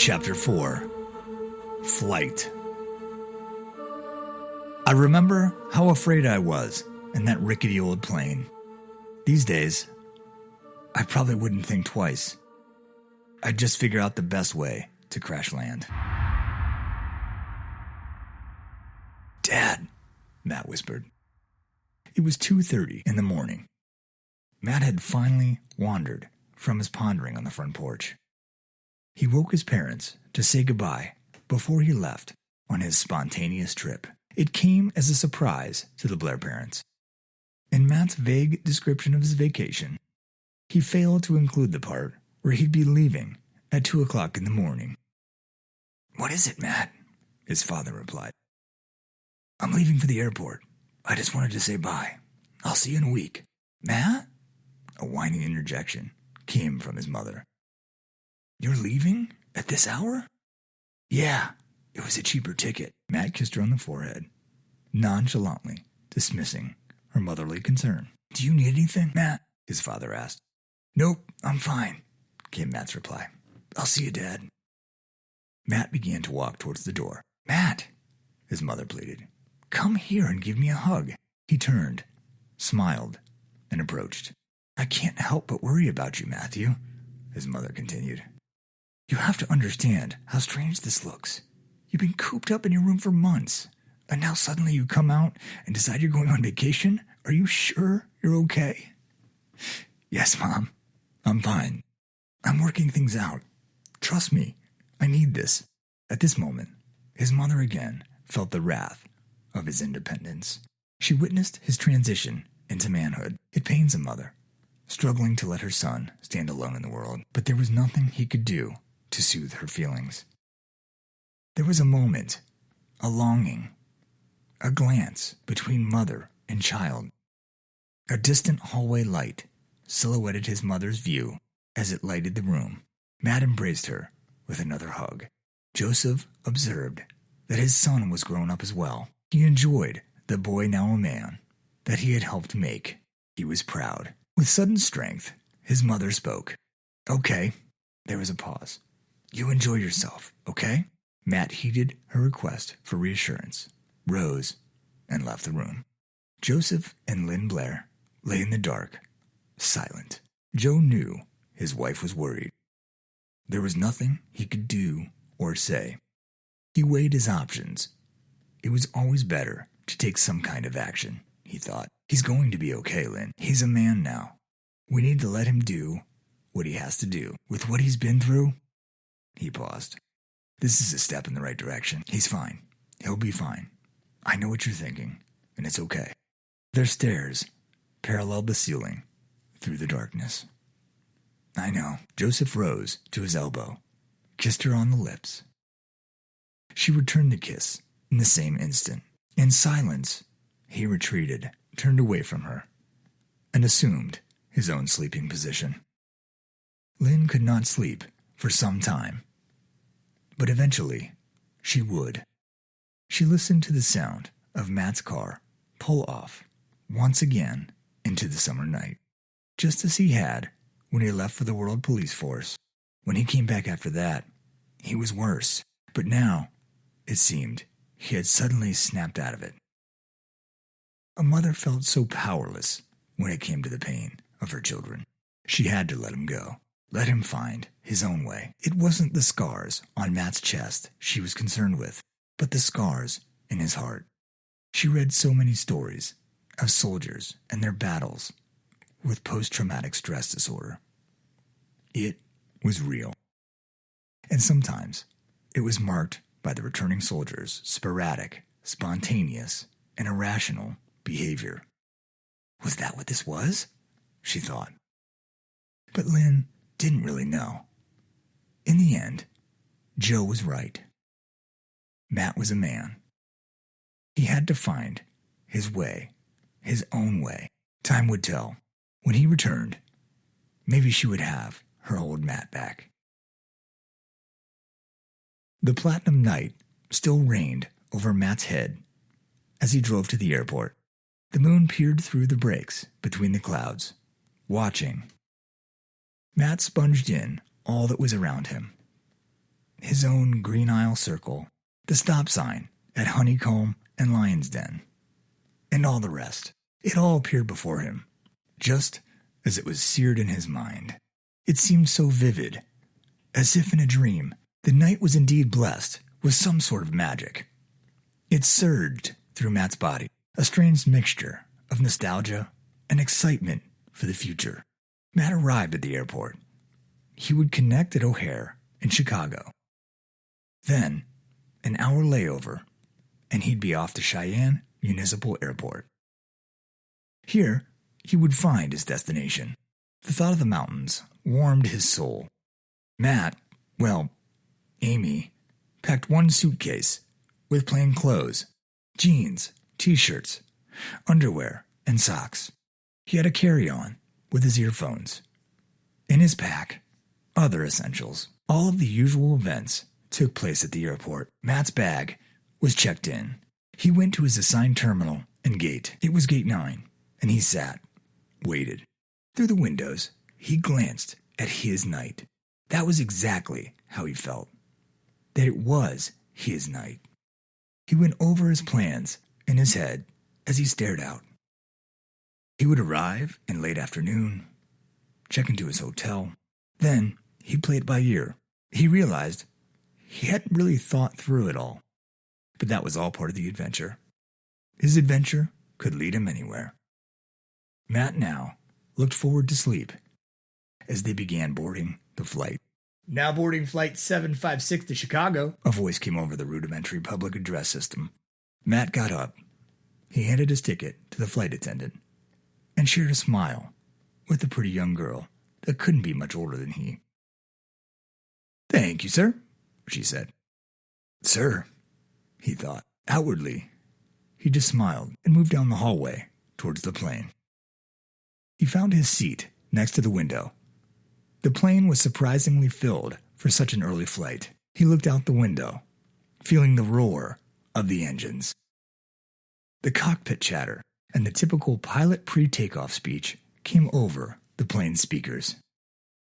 Chapter 4. Flight. I remember how afraid I was in that rickety old plane. These days, I probably wouldn't think twice. I'd just figure out the best way to crash land. "Dad," Matt whispered. It was 2:30 in the morning. Matt had finally wandered from his pondering on the front porch. He woke his parents to say goodbye before he left on his spontaneous trip. It came as a surprise to the Blair parents. In Matt's vague description of his vacation, he failed to include the part where he'd be leaving at 2 o'clock in the morning. "What is it, Matt?" his father replied. "I'm leaving for the airport. I just wanted to say bye. I'll see you in a week." "Matt?" A whiny interjection came from his mother. "You're leaving? At this hour?" "Yeah, it was a cheaper ticket." Matt kissed her on the forehead, nonchalantly dismissing her motherly concern. "Do you need anything, Matt?" his father asked. "Nope, I'm fine," came Matt's reply. "I'll see you, Dad." Matt began to walk towards the door. "Matt," his mother pleaded, "come here and give me a hug." He turned, smiled, and approached. "I can't help but worry about you, Matthew," his mother continued. "You have to understand how strange this looks. You've been cooped up in your room for months, and now suddenly you come out and decide you're going on vacation? Are you sure you're okay?" "Yes, Mom. I'm fine. I'm working things out. Trust me, I need this." At this moment, his mother again felt the wrath of his independence. She witnessed his transition into manhood. It pains a mother, struggling to let her son stand alone in the world, but there was nothing he could do to soothe her feelings. There was a moment, a longing, a glance between mother and child. A distant hallway light silhouetted his mother's view as it lighted the room. Matt embraced her with another hug. Joseph observed that his son was grown up as well. He enjoyed the boy, now a man, that he had helped make. He was proud. With sudden strength, his mother spoke. "Okay." There was a pause. "You enjoy yourself, okay?" Matt heeded her request for reassurance, rose, and left the room. Joseph and Lynn Blair lay in the dark, silent. Joe knew his wife was worried. There was nothing he could do or say. He weighed his options. It was always better to take some kind of action, he thought. "He's going to be okay, Lynn. He's a man now. We need to let him do what he has to do. With what he's been through..." He paused. "This is a step in the right direction. He's fine. He'll be fine. I know what you're thinking, and it's okay." Their stairs paralleled the ceiling through the darkness. "I know." Joseph rose to his elbow, kissed her on the lips. She returned the kiss in the same instant. In silence, he retreated, turned away from her, and assumed his own sleeping position. Lynn could not sleep for some time, but eventually she would. She listened to the sound of Matt's car pull off once again into the summer night, just as he had when he left for the World Police Force. When he came back after that, he was worse, but now, it seemed, he had suddenly snapped out of it. A mother felt so powerless when it came to the pain of her children. She had to let him go, let him find his own way. It wasn't the scars on Matt's chest she was concerned with, but the scars in his heart. She read so many stories of soldiers and their battles with post-traumatic stress disorder. It was real. And sometimes it was marked by the returning soldiers' sporadic, spontaneous, and irrational behavior. Was that what this was? She thought. But Lynn didn't really know. In the end, Joe was right. Matt was a man. He had to find his way, his own way. Time would tell. When he returned, maybe she would have her old Matt back. The platinum night still reigned over Matt's head as he drove to the airport. The moon peered through the breaks between the clouds, watching. Matt sponged in all that was around him. his own Green Isle Circle, the stop sign at Honeycomb and Lion's Den, and all the rest. It all appeared before him, just as it was seared in his mind. It seemed so vivid, as if in a dream. The night was indeed blessed with some sort of magic. It surged through Matt's body, a strange mixture of nostalgia and excitement for the future. Matt arrived at the airport. He would connect at O'Hare in Chicago. Then, an hour layover, and he'd be off to Cheyenne Municipal Airport. Here, he would find his destination. The thought of the mountains warmed his soul. Matt, Amy, packed one suitcase with plain clothes, jeans, t-shirts, underwear, and socks. He had a carry-on with his earphones. In his pack, other essentials. All of the usual events took place at the airport. Matt's bag was checked in. He went to his assigned terminal and gate. It was gate 9, and he sat, waited. Through the windows, he glanced at his night. That was exactly how he felt. That it was his night. He went over his plans in his head as he stared out. He would arrive in late afternoon, check into his hotel. Then he'd play it by ear. He realized he hadn't really thought through it all, but that was all part of the adventure. His adventure could lead him anywhere. Matt now looked forward to sleep as they began boarding the flight. Now boarding flight 756 to Chicago. A voice came over the rudimentary public address system. Matt got up. He handed his ticket to the flight attendant and shared a smile with a pretty young girl that couldn't be much older than he. "Thank you, sir," she said. "Sir," he thought. Outwardly, he just smiled and moved down the hallway towards the plane. He found his seat next to the window. The plane was surprisingly filled for such an early flight. He looked out the window, feeling the roar of the engines. The cockpit chatter and the typical pilot pre-takeoff speech came over the plane's speakers.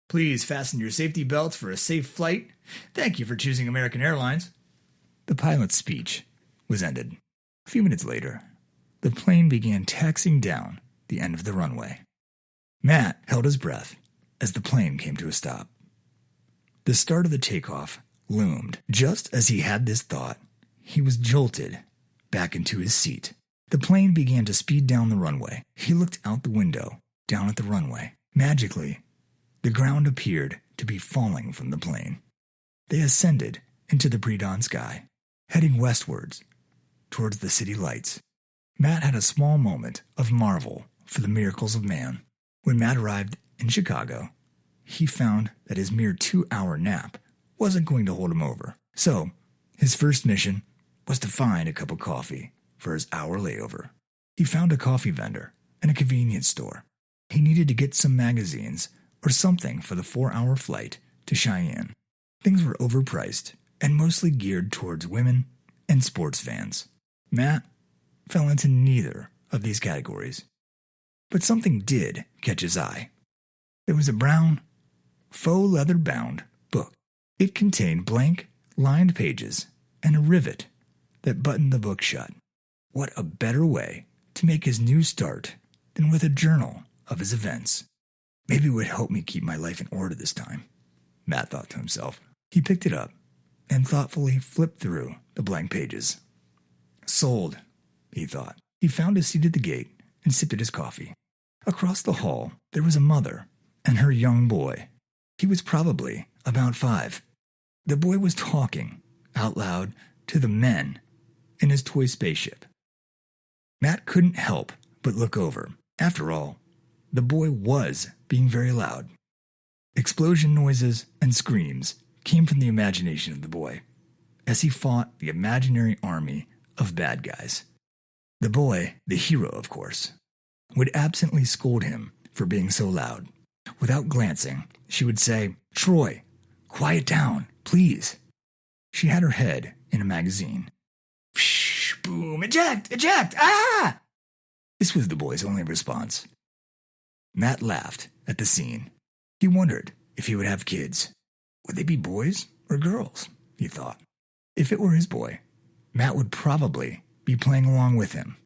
"Please fasten your safety belts for a safe flight. Thank you for choosing American Airlines." The pilot's speech was ended. A few minutes later, the plane began taxiing down the end of the runway. Matt held his breath as the plane came to a stop. The start of the takeoff loomed. Just as he had this thought, he was jolted back into his seat. The plane began to speed down the runway. He looked out the window, down at the runway. Magically, the ground appeared to be falling from the plane. They ascended into the pre-dawn sky, heading westwards, towards the city lights. Matt had a small moment of marvel for the miracles of man. When Matt arrived in Chicago, he found that his mere 2-hour nap wasn't going to hold him over. So, his first mission was to find a cup of coffee for his hour layover. He found a coffee vendor and a convenience store. He needed to get some magazines or something for the 4-hour flight to Cheyenne. Things were overpriced and mostly geared towards women and sports fans. Matt fell into neither of these categories. But something did catch his eye. There was a brown, faux leather-bound book. It contained blank, lined pages and a rivet that buttoned the book shut. What a better way to make his new start than with a journal of his events. Maybe it would help me keep my life in order this time, Matt thought to himself. He picked it up and thoughtfully flipped through the blank pages. Sold, he thought. He found his seat at the gate and sipped at his coffee. Across the hall, there was a mother and her young boy. He was probably about 5. The boy was talking out loud to the men in his toy spaceship. Matt couldn't help but look over. After all, the boy was being very loud. Explosion noises and screams came from the imagination of the boy as he fought the imaginary army of bad guys. The boy, the hero of course, would absently scold him for being so loud. Without glancing, she would say, "Troy, quiet down, please." She had her head in a magazine. Psh, boom, eject, ah! This was the boy's only response. Matt laughed at the scene. He wondered if he would have kids. Would they be boys or girls? he thought. If it were his boy, Matt would probably be playing along with him.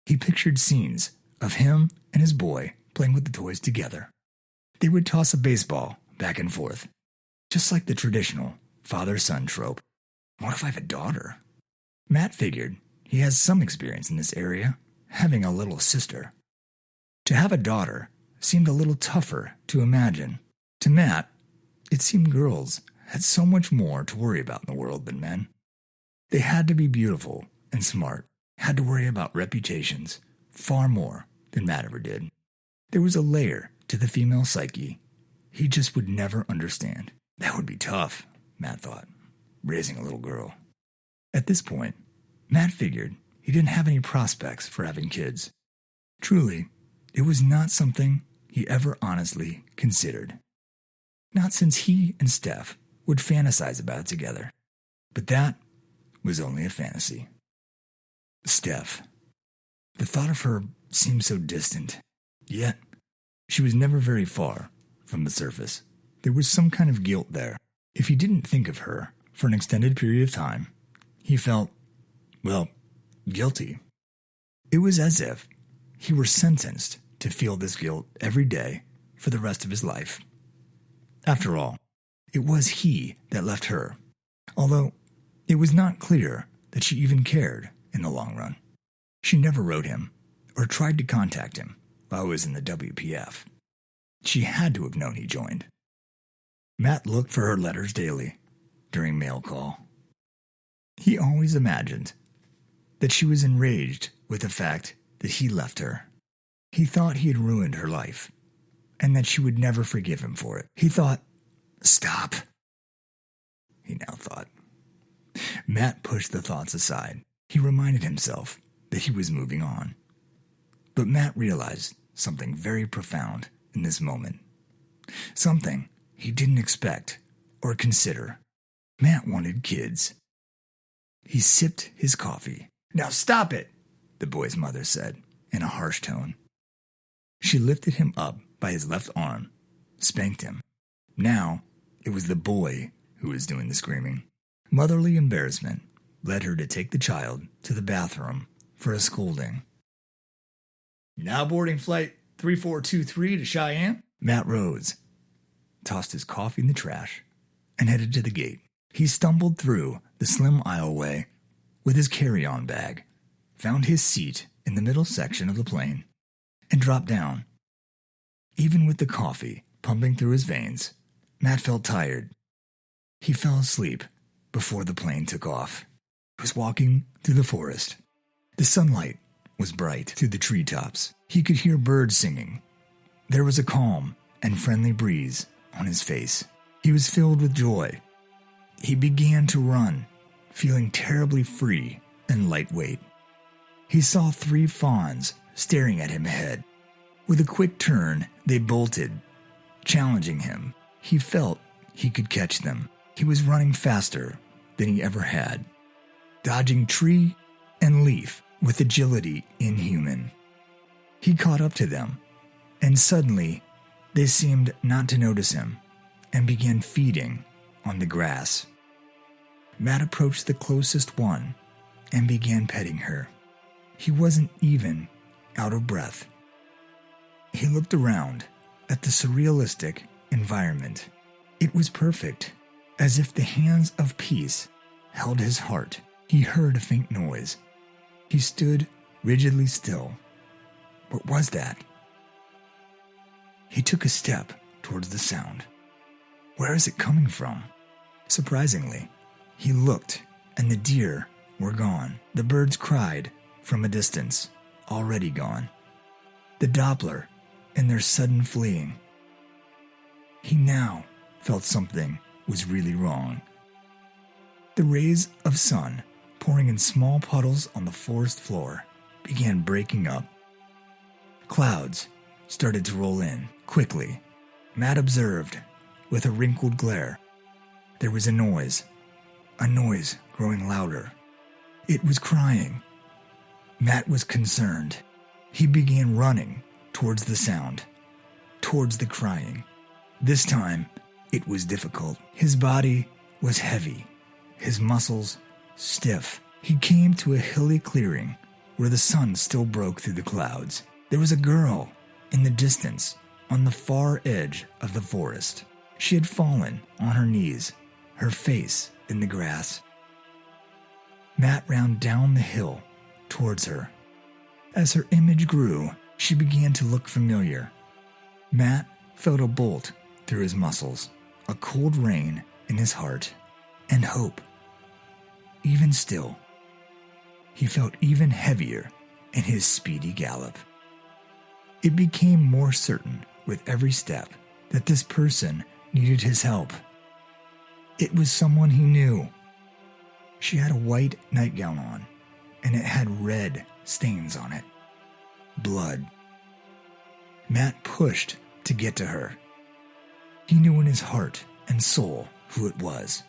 He pictured scenes of him and his boy playing with the toys together. They would toss a baseball back and forth, just like the traditional father-son trope. What if I have a daughter? Matt figured he has some experience in this area, having a little sister. To have a daughter seemed a little tougher to imagine. To Matt, it seemed girls had so much more to worry about in the world than men. They had to be beautiful and smart, had to worry about reputations far more than Matt ever did. There was a layer to the female psyche he just would never understand. That would be tough, Matt thought, raising a little girl. At this point, Matt figured he didn't have any prospects for having kids. Truly, it was not something he ever honestly considered. Not since he and Steph would fantasize about it together. But that was only a fantasy. Steph. The thought of her seemed so distant. Yet, she was never very far from the surface. There was some kind of guilt there. If he didn't think of her for an extended period of time, he felt, well, guilty. It was as if he were sentenced to feel this guilt every day for the rest of his life. After all, it was he that left her, although it was not clear that she even cared in the long run. She never wrote him or tried to contact him while he was in the WPF. She had to have known he joined. Matt looked for her letters daily during mail call. He always imagined that she was enraged with the fact that he left her. He thought he had ruined her life and that she would never forgive him for it. He thought, stop. He now thought. Matt pushed the thoughts aside. He reminded himself that he was moving on. But Matt realized something very profound in this moment. Something he didn't expect or consider. Matt wanted kids. He sipped his coffee. Now stop it, the boy's mother said in a harsh tone. She lifted him up by his left arm, spanked him. Now it was the boy who was doing the screaming. Motherly embarrassment led her to take the child to the bathroom for a scolding. Now boarding flight 3423 to Cheyenne. Matt rose, tossed his coffee in the trash, and headed to the gate. He stumbled through the slim aisleway with his carry-on bag, found his seat in the middle section of the plane, and dropped down. Even with the coffee pumping through his veins, Matt felt tired. He fell asleep before the plane took off. He was walking through the forest. The sunlight was bright through the treetops. He could hear birds singing. There was a calm and friendly breeze on his face. He was filled with joy. He began to run, feeling terribly free and lightweight. He saw 3 fawns staring at him ahead. With a quick turn, they bolted, challenging him. He felt he could catch them. He was running faster than he ever had, dodging tree and leaf with agility inhuman. He caught up to them, and suddenly they seemed not to notice him and began feeding on the grass. Matt approached the closest one and began petting her. He wasn't even out of breath. He looked around at the surrealistic environment. It was perfect, as if the hands of peace held his heart. He heard a faint noise. He stood rigidly still. What was that? He took a step towards the sound. Where is it coming from? Surprisingly, he looked, and the deer were gone. The birds cried from a distance, already gone. The Doppler and their sudden fleeing. He now felt something was really wrong. The rays of sun, pouring in small puddles on the forest floor, began breaking up. Clouds started to roll in quickly. Matt observed with a wrinkled glare. There was a noise growing louder. It was crying. Matt was concerned. He began running towards the sound, towards the crying. This time, it was difficult. His body was heavy, his muscles stiff. He came to a hilly clearing where the sun still broke through the clouds. There was a girl in the distance on the far edge of the forest. She had fallen on her knees, her face in the grass. Matt ran down the hill towards her. As her image grew, she began to look familiar. Matt felt a bolt through his muscles, a cold rain in his heart, and hope. Even still, he felt even heavier in his speedy gallop. It became more certain with every step that this person needed his help. It was someone he knew. She had a white nightgown on, and it had red stains on it. Blood. Matt pushed to get to her. He knew in his heart and soul who it was.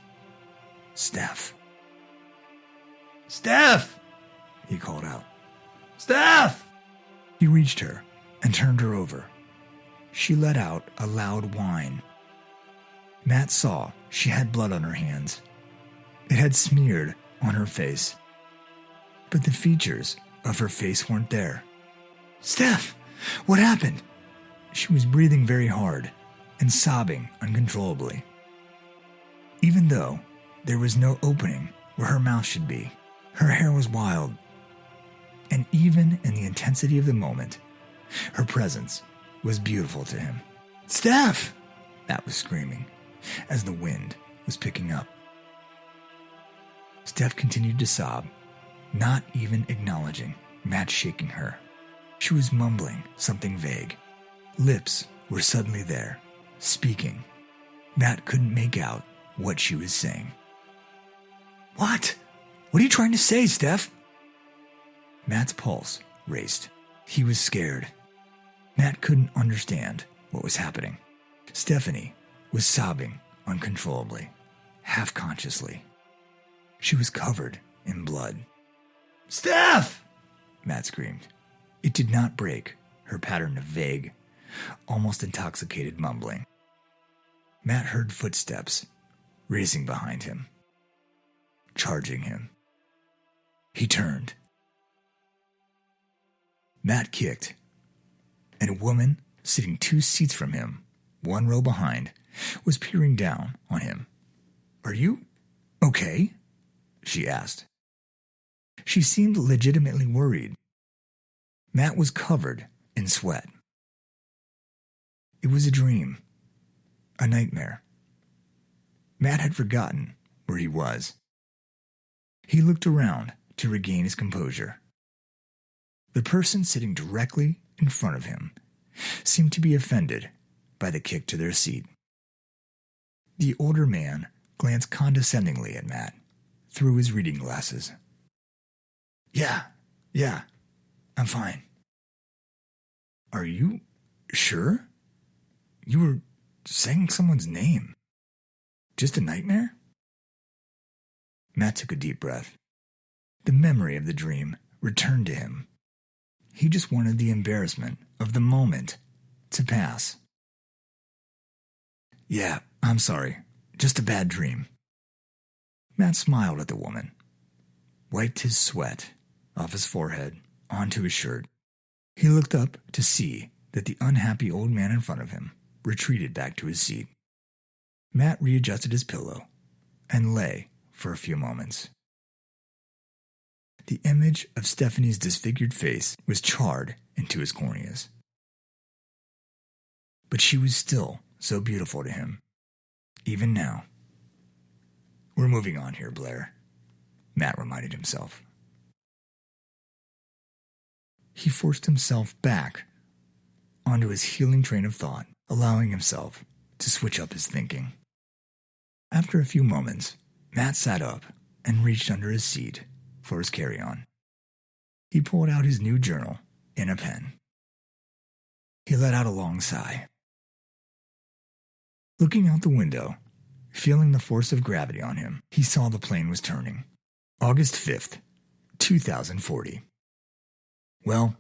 Steph. Steph! He called out. Steph! He reached her and turned her over. She let out a loud whine. Matt saw she had blood on her hands. It had smeared on her face. But the features of her face weren't there. Steph, what happened? She was breathing very hard and sobbing uncontrollably. Even though there was no opening where her mouth should be, her hair was wild. And even in the intensity of the moment, her presence was beautiful to him. Steph! Matt was screaming as the wind was picking up. Steph continued to sob, not even acknowledging Matt shaking her. She was mumbling something vague. Lips were suddenly there, speaking. Matt couldn't make out what she was saying. What? What are you trying to say, Steph? Matt's pulse raced. He was scared. Matt couldn't understand what was happening. Stephanie was sobbing uncontrollably, half-consciously. She was covered in blood. Steph! Matt screamed. It did not break her pattern of vague, almost intoxicated mumbling. Matt heard footsteps racing behind him, charging him. He turned. Matt kicked, and a woman sitting 2 seats from him, 1 row behind, was peering down on him. Are you okay? She asked. She seemed legitimately worried. Matt was covered in sweat. It was a dream, a nightmare. Matt had forgotten where he was. He looked around to regain his composure. The person sitting directly in front of him seemed to be offended by the kick to their seat. The older man glanced condescendingly at Matt through his reading glasses. Yeah, I'm fine. Are you sure? You were saying someone's name. Just a nightmare? Matt took a deep breath. The memory of the dream returned to him. He just wanted the embarrassment of the moment to pass. Yeah, I'm sorry. Just a bad dream. Matt smiled at the woman, wiped his sweat off his forehead onto his shirt. He looked up to see that the unhappy old man in front of him retreated back to his seat. Matt readjusted his pillow and lay for a few moments. The image of Stephanie's disfigured face was charred into his corneas. But she was still so beautiful to him, even now. We're moving on here, Blair, Matt reminded himself. He forced himself back onto his healing train of thought, allowing himself to switch up his thinking. After a few moments, Matt sat up and reached under his seat for his carry-on. He pulled out his new journal and a pen. He let out a long sigh. Looking out the window, feeling the force of gravity on him, he saw the plane was turning. August 5th, 2040. Well,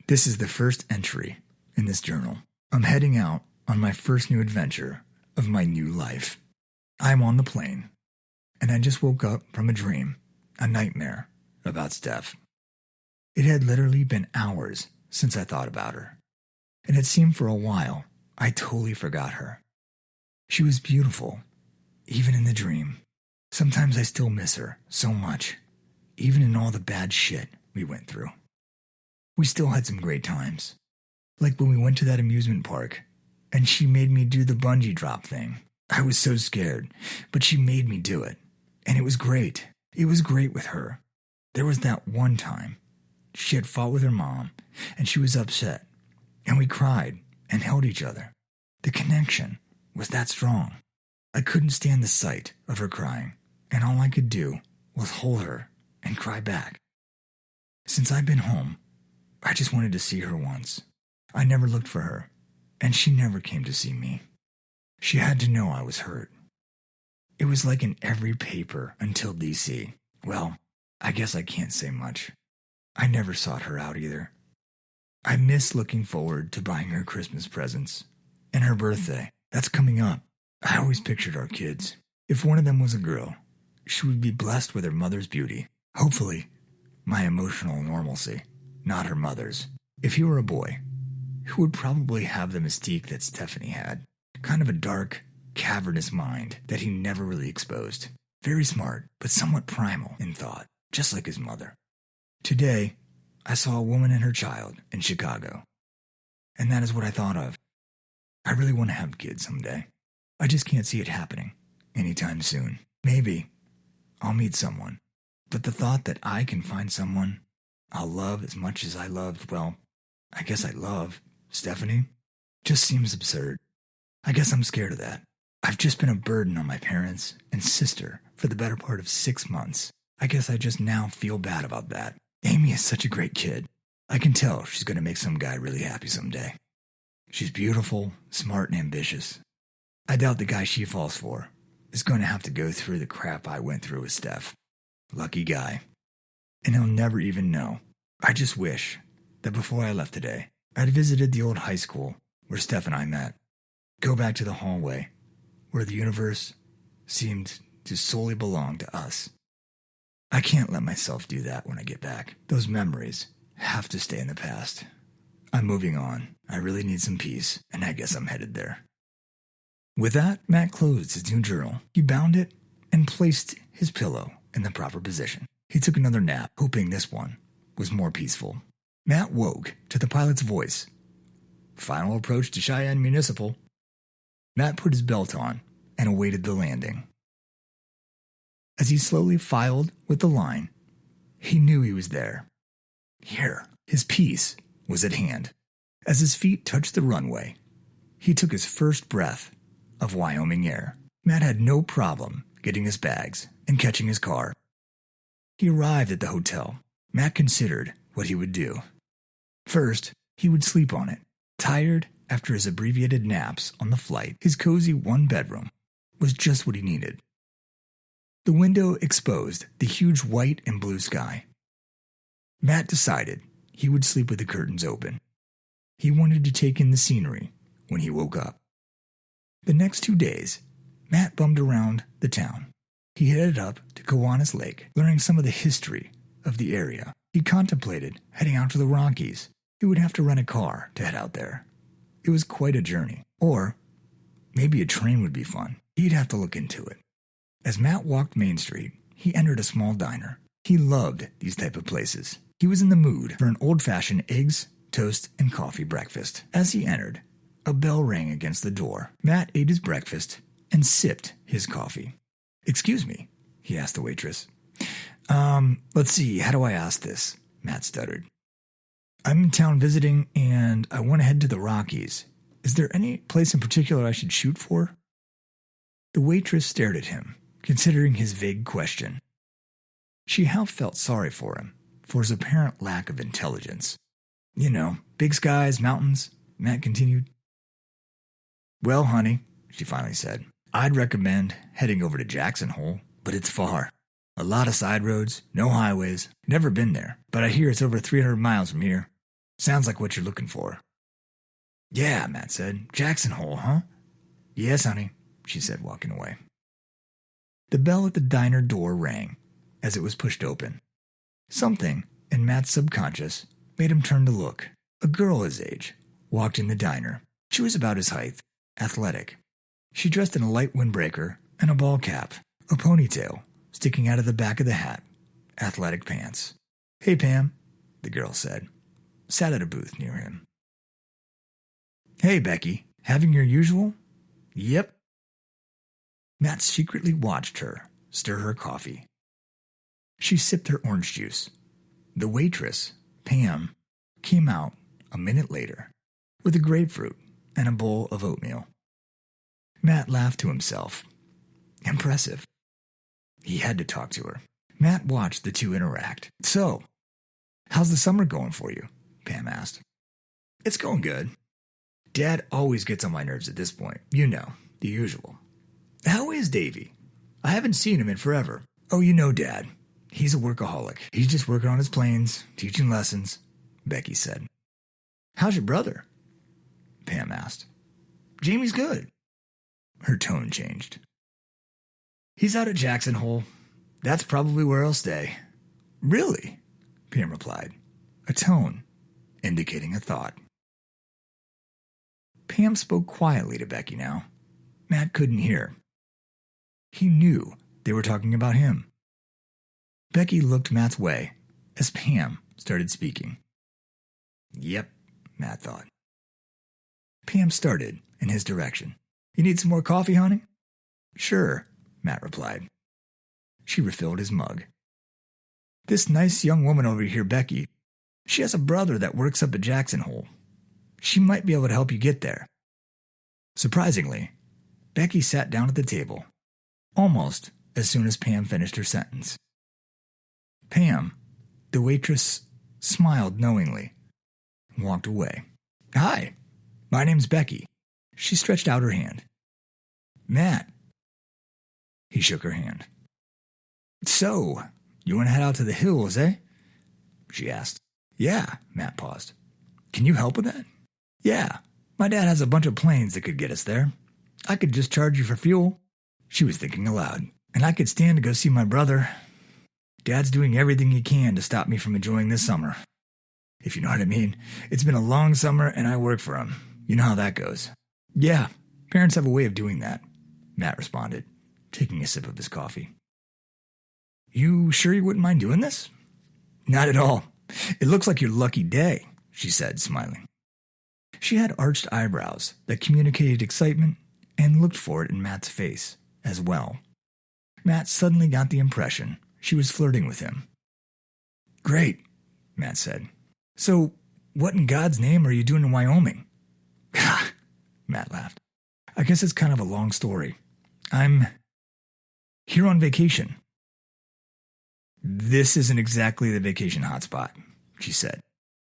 this is the first entry in this journal. I'm heading out on my first new adventure of my new life. I'm on the plane, and I just woke up from a dream, a nightmare about Steph. It had literally been hours since I thought about her, and it seemed for a while I totally forgot her. She was beautiful, even in the dream. Sometimes I still miss her so much, even in all the bad shit we went through. We still had some great times, like when we went to that amusement park, and she made me do the bungee drop thing. I was so scared, but she made me do it, and it was great. It was great with her. There was that one time she had fought with her mom, and she was upset, and we cried and held each other. The connection was that strong. I couldn't stand the sight of her crying, and all I could do was hold her and cry back. Since I've been home, I just wanted to see her once. I never looked for her, and she never came to see me. She had to know I was hurt. It was like in every paper until DC. Well, I guess I can't say much. I never sought her out either. I miss looking forward to buying her Christmas presents. And her birthday, that's coming up. I always pictured our kids. If one of them was a girl, she would be blessed with her mother's beauty. Hopefully, my emotional normalcy, not her mother's. If he were a boy, he would probably have the mystique that Stephanie had. Kind of a dark, cavernous mind that he never really exposed. Very smart, but somewhat primal in thought, just like his mother. Today, I saw a woman and her child in Chicago. And that is what I thought of. I really want to have kids someday. I just can't see it happening anytime soon. Maybe I'll meet someone. But the thought that I can find someone I'll love as much as I loved, well, I guess I love Stephanie, just seems absurd. I guess I'm scared of that. I've just been a burden on my parents and sister for the better part of 6 months. I guess I just now feel bad about that. Amy is such a great kid. I can tell she's going to make some guy really happy someday. She's beautiful, smart, and ambitious. I doubt the guy she falls for is going to have to go through the crap I went through with Steph. Lucky guy. And he'll never even know. I just wish that before I left today, I'd visited the old high school where Steph and I met. Go back to the hallway where the universe seemed to solely belong to us. I can't let myself do that when I get back. Those memories have to stay in the past. I'm moving on. I really need some peace, and I guess I'm headed there. With that, Matt closed his new journal. He bound it and placed his pillow in the proper position. He took another nap, hoping this one was more peaceful. Matt woke to the pilot's voice. Final approach to Cheyenne Municipal. Matt put his belt on and awaited the landing. As he slowly filed with the line, he knew he was there. Here, his peace was at hand. As his feet touched the runway, he took his first breath of Wyoming air. Matt had no problem getting his bags and catching his car. He arrived at the hotel. Matt considered what he would do. First, he would sleep on it. Tired after his abbreviated naps on the flight, his cozy one-bedroom was just what he needed. The window exposed the huge white and blue sky. Matt decided he would sleep with the curtains open. He wanted to take in the scenery when he woke up. The next 2 days, Matt bummed around the town. He headed up to Kiwanis Lake, learning some of the history of the area. He contemplated heading out to the Rockies. He would have to rent a car to head out there. It was quite a journey. Or maybe a train would be fun. He'd have to look into it. As Matt walked Main Street, he entered a small diner. He loved these type of places. He was in the mood for an old-fashioned eggs, toast, and coffee breakfast. As he entered, a bell rang against the door. Matt ate his breakfast and sipped his coffee. "Excuse me," he asked the waitress. Let's see, how do I ask this?" Matt stuttered. "I'm in town visiting, and I want to head to the Rockies. Is there any place in particular I should shoot for?" The waitress stared at him, considering his vague question. She half felt sorry for him, for his apparent lack of intelligence. "You know, big skies, mountains," Matt continued. "Well, honey," she finally said, "I'd recommend heading over to Jackson Hole, but it's far. A lot of side roads, no highways. Never been there, but I hear it's over 300 miles from here. Sounds like what you're looking for." "Yeah," Matt said. "Jackson Hole, huh?" "Yes, honey," she said, walking away. The bell at the diner door rang as it was pushed open. Something in Matt's subconscious made him turn to look. A girl his age walked in the diner. She was about his height, athletic. She dressed in a light windbreaker and a ball cap, a ponytail sticking out of the back of the hat, athletic pants. "Hey, Pam," the girl said, sat at a booth near him. "Hey, Becky, having your usual?" "Yep." Matt secretly watched her stir her coffee. She sipped her orange juice. The waitress, Pam, came out a minute later with a grapefruit and a bowl of oatmeal. Matt laughed to himself. Impressive. He had to talk to her. Matt watched the two interact. "So, how's the summer going for you?" Pam asked. "It's going good. Dad always gets on my nerves at this point. You know, the usual." "How is Davy? I haven't seen him in forever." "Oh, you know Dad. He's a workaholic. He's just working on his planes, teaching lessons," Becky said. "How's your brother?" Pam asked. "Jamie's good." Her tone changed. "He's out at Jackson Hole. That's probably where he'll stay." "Really?" Pam replied, a tone indicating a thought. Pam spoke quietly to Becky now. Matt couldn't hear. He knew they were talking about him. Becky looked Matt's way as Pam started speaking. "Yep," Matt thought. Pam started in his direction. "You need some more coffee, honey?" "Sure," Matt replied. She refilled his mug. "This nice young woman over here, Becky, she has a brother that works up at Jackson Hole. She might be able to help you get there." Surprisingly, Becky sat down at the table, almost as soon as Pam finished her sentence. Pam, the waitress, smiled knowingly and walked away. "Hi, my name's Becky." She stretched out her hand. "Matt." He shook her hand. "So, you want to head out to the hills, eh?" she asked. "Yeah," Matt paused. "Can you help with that?" "Yeah, my dad has a bunch of planes that could get us there. I could just charge you for fuel." She was thinking aloud. "And I could stand to go see my brother. Dad's doing everything he can to stop me from enjoying this summer. If you know what I mean. It's been a long summer and I work for him. You know how that goes." "Yeah, parents have a way of doing that," Matt responded, taking a sip of his coffee. "You sure you wouldn't mind doing this?" "Not at all. It looks like your lucky day," she said, smiling. She had arched eyebrows that communicated excitement and looked for it in Matt's face as well. Matt suddenly got the impression she was flirting with him. "Great," Matt said. "So, what in God's name are you doing in Wyoming?" "Ha!" Matt laughed. "I guess it's kind of a long story. I'm here on vacation." "This isn't exactly the vacation hotspot," she said,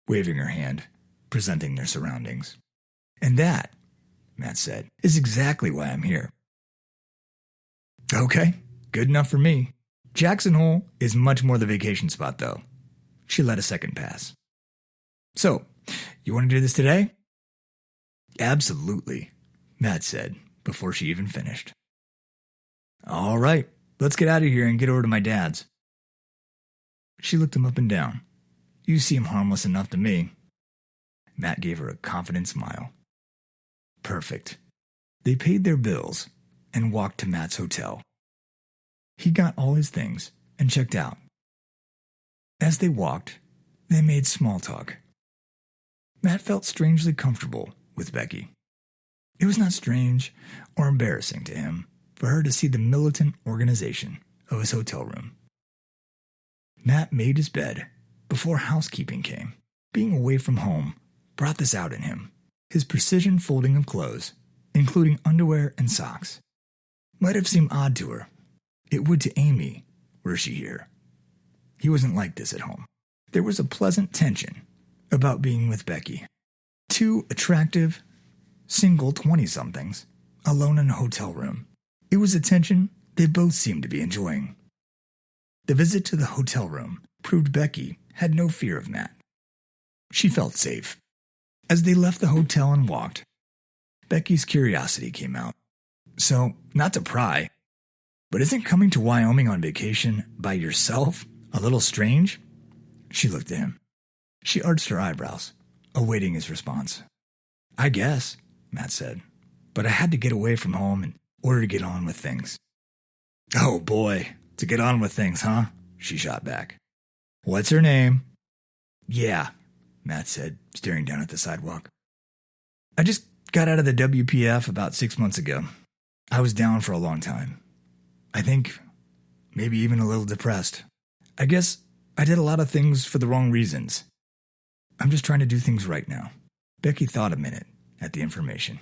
waving her hand, presenting their surroundings. "And that," Matt said, "is exactly why I'm here." "Okay, good enough for me. Jackson Hole is much more the vacation spot, though." She let a second pass. "So, you want to do this today?" "Absolutely," Matt said before she even finished. "All right, let's get out of here and get over to my dad's." She looked him up and down. "You seem harmless enough to me." Matt gave her a confident smile. Perfect. They paid their bills and walked to Matt's hotel. He got all his things and checked out. As they walked, they made small talk. Matt felt strangely comfortable with Becky. It was not strange or embarrassing to him for her to see the militant organization of his hotel room. Matt made his bed before housekeeping came. Being away from home brought this out in him. His precision folding of clothes, including underwear and socks, might have seemed odd to her. It would to Amy, were she here. He wasn't like this at home. There was a pleasant tension about being with Becky. Two attractive, single 20-somethings, alone in a hotel room. It was a tension they both seemed to be enjoying. The visit to the hotel room proved Becky had no fear of Matt. She felt safe. As they left the hotel and walked, Becky's curiosity came out. So, not to pry, But isn't coming to Wyoming on vacation by yourself a little strange? She looked at him. She arched her eyebrows, awaiting his response. I guess, Matt said, but I had to get away from home in order to get on with things. Oh boy, to get on with things, huh? She shot back. What's her name? Yeah, Matt said, staring down at the sidewalk. I just got out of the WPF about 6 months ago. I was down for a long time. I think maybe even a little depressed. I guess I did a lot of things for the wrong reasons. I'm just trying to do things right now. Becky thought a minute at the information.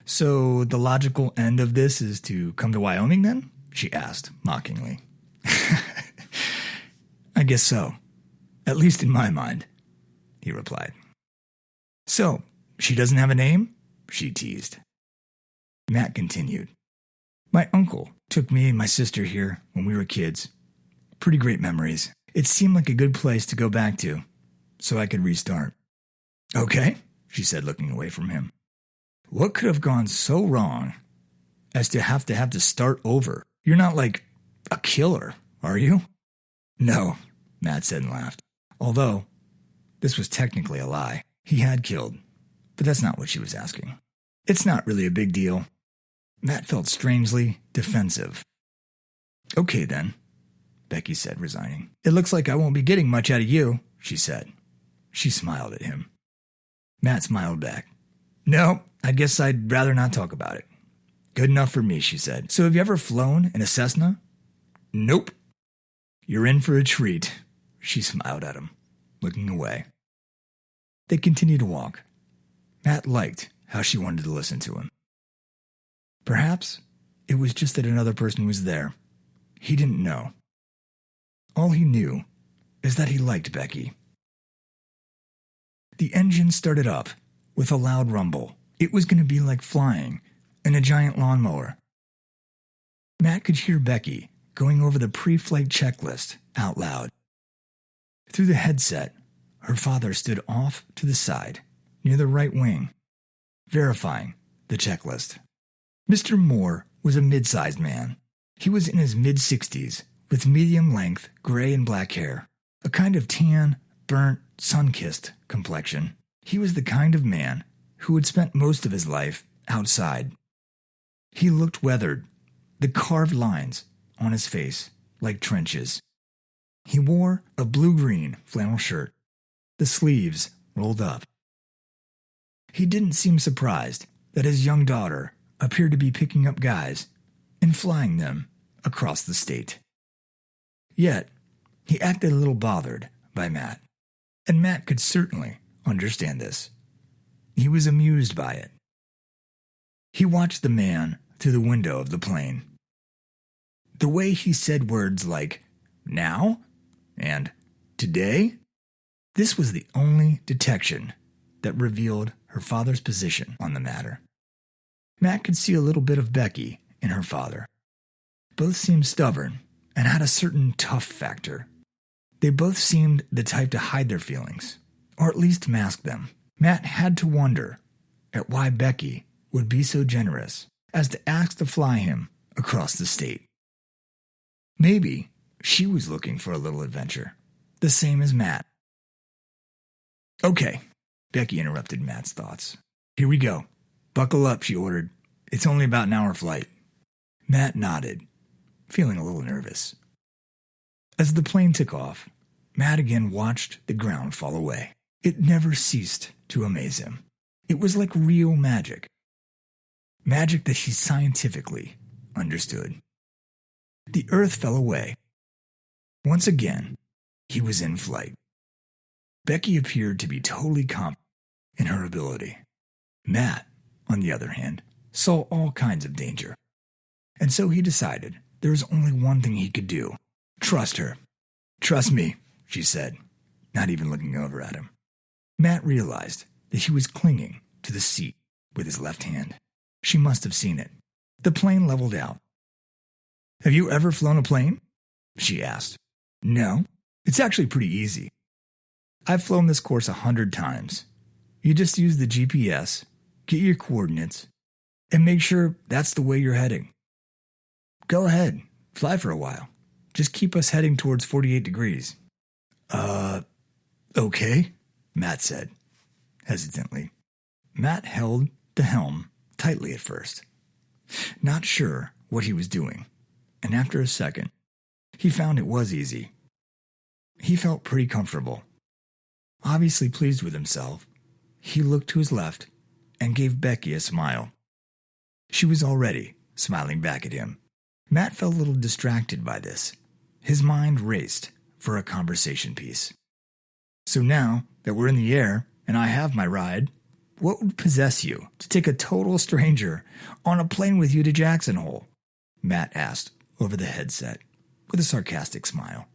So the logical end of this is to come to Wyoming then? She asked, mockingly. I guess so. At least in my mind, he replied. So, she doesn't have a name? She teased. Matt continued. My uncle took me and my sister here when we were kids. Pretty great memories. It seemed like a good place to go back to, so I could restart. Okay, she said, looking away from him. What could have gone so wrong as to have to start over? You're not like a killer, are you? No, Matt said and laughed. Although, this was technically a lie. He had killed, but that's not what she was asking. It's not really a big deal. Matt felt strangely defensive. Okay then, Becky said, resigning. It looks like I won't be getting much out of you, she said. She smiled at him. Matt smiled back. No, I guess I'd rather not talk about it. Good enough for me, she said. So have you ever flown in a Cessna? Nope. You're in for a treat, she smiled at him, looking away. They continued to walk. Matt liked how she wanted to listen to him. Perhaps it was just that another person was there. He didn't know. All he knew is that he liked Becky. The engine started up with a loud rumble. It was going to be like flying in a giant lawnmower. Matt could hear Becky going over the pre-flight checklist out loud. Through the headset, her father stood off to the side, near the right wing, verifying the checklist. Mr. Moore was a mid-sized man. He was in his mid-60s, with medium-length gray and black hair, a kind of tan, burnt, sun-kissed complexion. He was the kind of man who had spent most of his life outside. He looked weathered, the carved lines on his face like trenches. He wore a blue-green flannel shirt, the sleeves rolled up. He didn't seem surprised that his young daughter appeared to be picking up guys and flying them across the state. Yet, he acted a little bothered by Matt, and Matt could certainly understand this. He was amused by it. He watched the man through the window of the plane. The way he said words like, now, and today, this was the only detection that revealed her father's position on the matter. Matt could see a little bit of Becky in her father. Both seemed stubborn and had a certain tough factor. They both seemed the type to hide their feelings, or at least mask them. Matt had to wonder at why Becky would be so generous as to ask to fly him across the state. Maybe she was looking for a little adventure, the same as Matt. Okay, Becky interrupted Matt's thoughts. Here we go. Buckle up, she ordered. It's only about an hour flight. Matt nodded, feeling a little nervous. As the plane took off, Matt again watched the ground fall away. It never ceased to amaze him. It was like real magic. Magic that he scientifically understood. The earth fell away. Once again, he was in flight. Becky appeared to be totally confident in her ability. Matt, on the other hand, saw all kinds of danger. And so he decided there was only one thing he could do. Trust her. Trust me, she said, not even looking over at him. Matt realized that he was clinging to the seat with his left hand. She must have seen it. The plane leveled out. Have you ever flown a plane? She asked. No, it's actually pretty easy. I've flown this course 100 times. You just use the GPS, get your coordinates, and make sure that's the way you're heading. Go ahead. Fly for a while. Just keep us heading towards 48 degrees. Okay, Matt said, hesitantly. Matt held the helm tightly at first, not sure what he was doing, and after a second, he found it was easy. He felt pretty comfortable. Obviously pleased with himself, he looked to his left and gave Becky a smile. She was already smiling back at him. Matt felt a little distracted by this. His mind raced for a conversation piece. So now that we're in the air and I have my ride, what would possess you to take a total stranger on a plane with you to Jackson Hole? Matt asked over the headset with a sarcastic smile.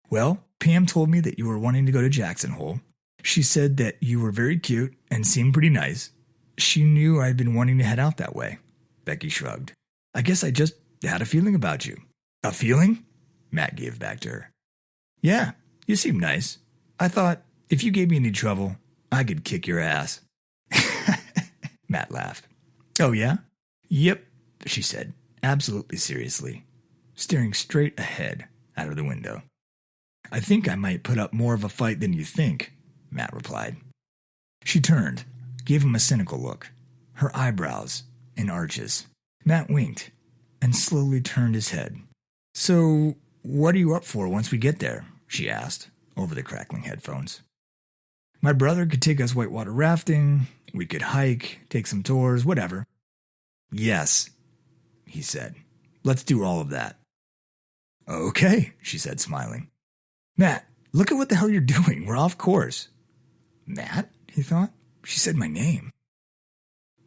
Well, Pam told me that you were wanting to go to Jackson Hole. She said that you were very cute and seemed pretty nice. She knew I'd been wanting to head out that way. Becky shrugged. I guess I just had a feeling about you. A feeling? Matt gave back to her. Yeah, you seem nice. I thought if you gave me any trouble, I could kick your ass. Matt laughed. Oh, yeah? Yep, she said, absolutely seriously, staring straight ahead out of the window. I think I might put up more of a fight than you think, Matt replied. She turned, gave him a cynical look, her eyebrows in arches. Matt winked and slowly turned his head. So, what are you up for once we get there? She asked over the crackling headphones. My brother could take us whitewater rafting, we could hike, take some tours, whatever. Yes, he said. Let's do all of that. Okay, she said, smiling. Matt, look at what the hell you're doing. We're off course. Matt, he thought. She said my name.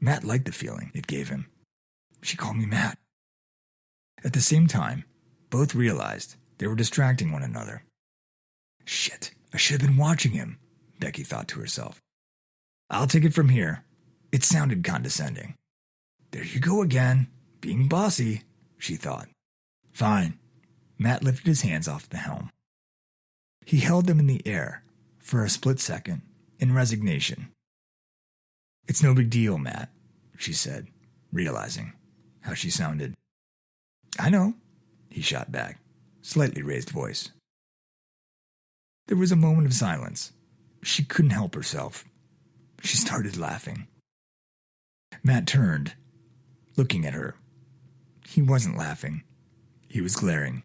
Matt liked the feeling it gave him. She called me Matt. At the same time, both realized they were distracting one another. Shit, I should have been watching him, Becky thought to herself. I'll take it from here. It sounded condescending. There you go again, being bossy, she thought. Fine. Matt lifted his hands off the helm. He held them in the air for a split second in resignation. It's no big deal, Matt, she said, realizing how she sounded. I know, he shot back, slightly raised voice. There was a moment of silence. She couldn't help herself. She started laughing. Matt turned, looking at her. He wasn't laughing. He was glaring.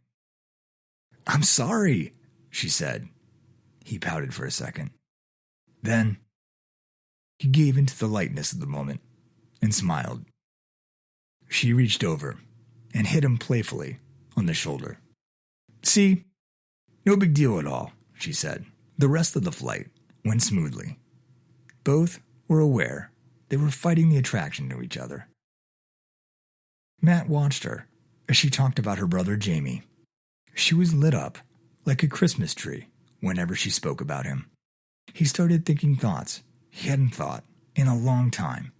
I'm sorry, she said. He pouted for a second. Then he gave into the lightness of the moment and smiled. She reached over and hit him playfully on the shoulder. See, no big deal at all, she said. The rest of the flight went smoothly. Both were aware they were fighting the attraction to each other. Matt watched her as she talked about her brother Jamie. She was lit up like a Christmas tree whenever she spoke about him. He started thinking thoughts he hadn't thought in a long time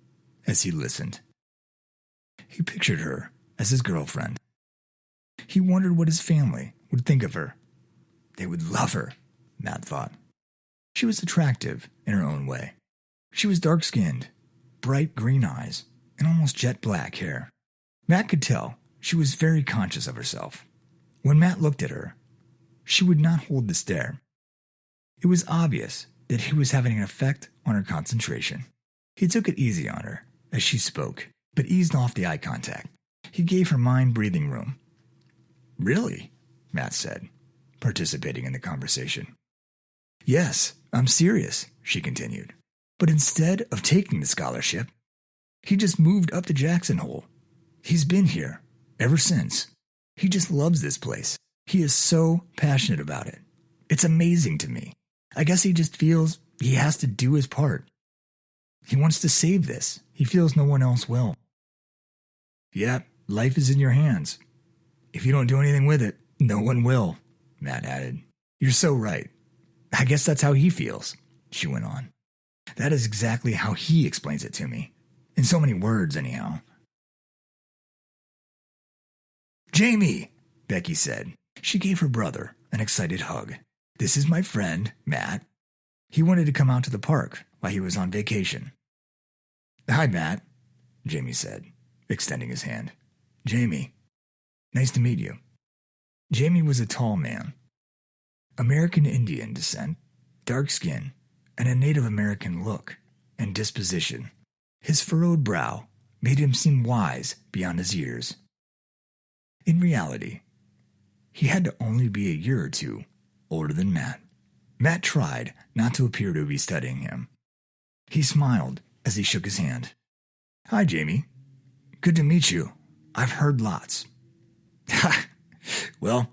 as he listened. He pictured her as his girlfriend. He wondered what his family would think of her. They would love her, Matt thought. She was attractive in her own way. She was dark-skinned, bright green eyes, and almost jet black hair. Matt could tell she was very conscious of herself. When Matt looked at her, she would not hold the stare. It was obvious that he was having an effect on her concentration. He took it easy on her as she spoke, but eased off the eye contact. He gave her mind breathing room. Really? Matt said, participating in the conversation. Yes, I'm serious, she continued. But instead of taking the scholarship, he just moved up to Jackson Hole. He's been here ever since. He just loves this place. He is so passionate about it. It's amazing to me. I guess he just feels he has to do his part. He wants to save this. He feels no one else will. Yep, life is in your hands. If you don't do anything with it, no one will, Matt added. You're so right. I guess that's how he feels, she went on. That is exactly how he explains it to me. In so many words, anyhow. Jamie, Becky said. She gave her brother an excited hug. This is my friend, Matt. He wanted to come out to the park while he was on vacation. Hi, Matt, Jamie said, extending his hand. Jamie. Nice to meet you. Jamie was a tall man. American Indian descent, dark skin, and a Native American look and disposition. His furrowed brow made him seem wise beyond his years. In reality, he had to only be a year or two older than Matt. Matt tried not to appear to be studying him. He smiled as he shook his hand. Hi, Jamie. Good to meet you. I've heard lots. Ha! Well,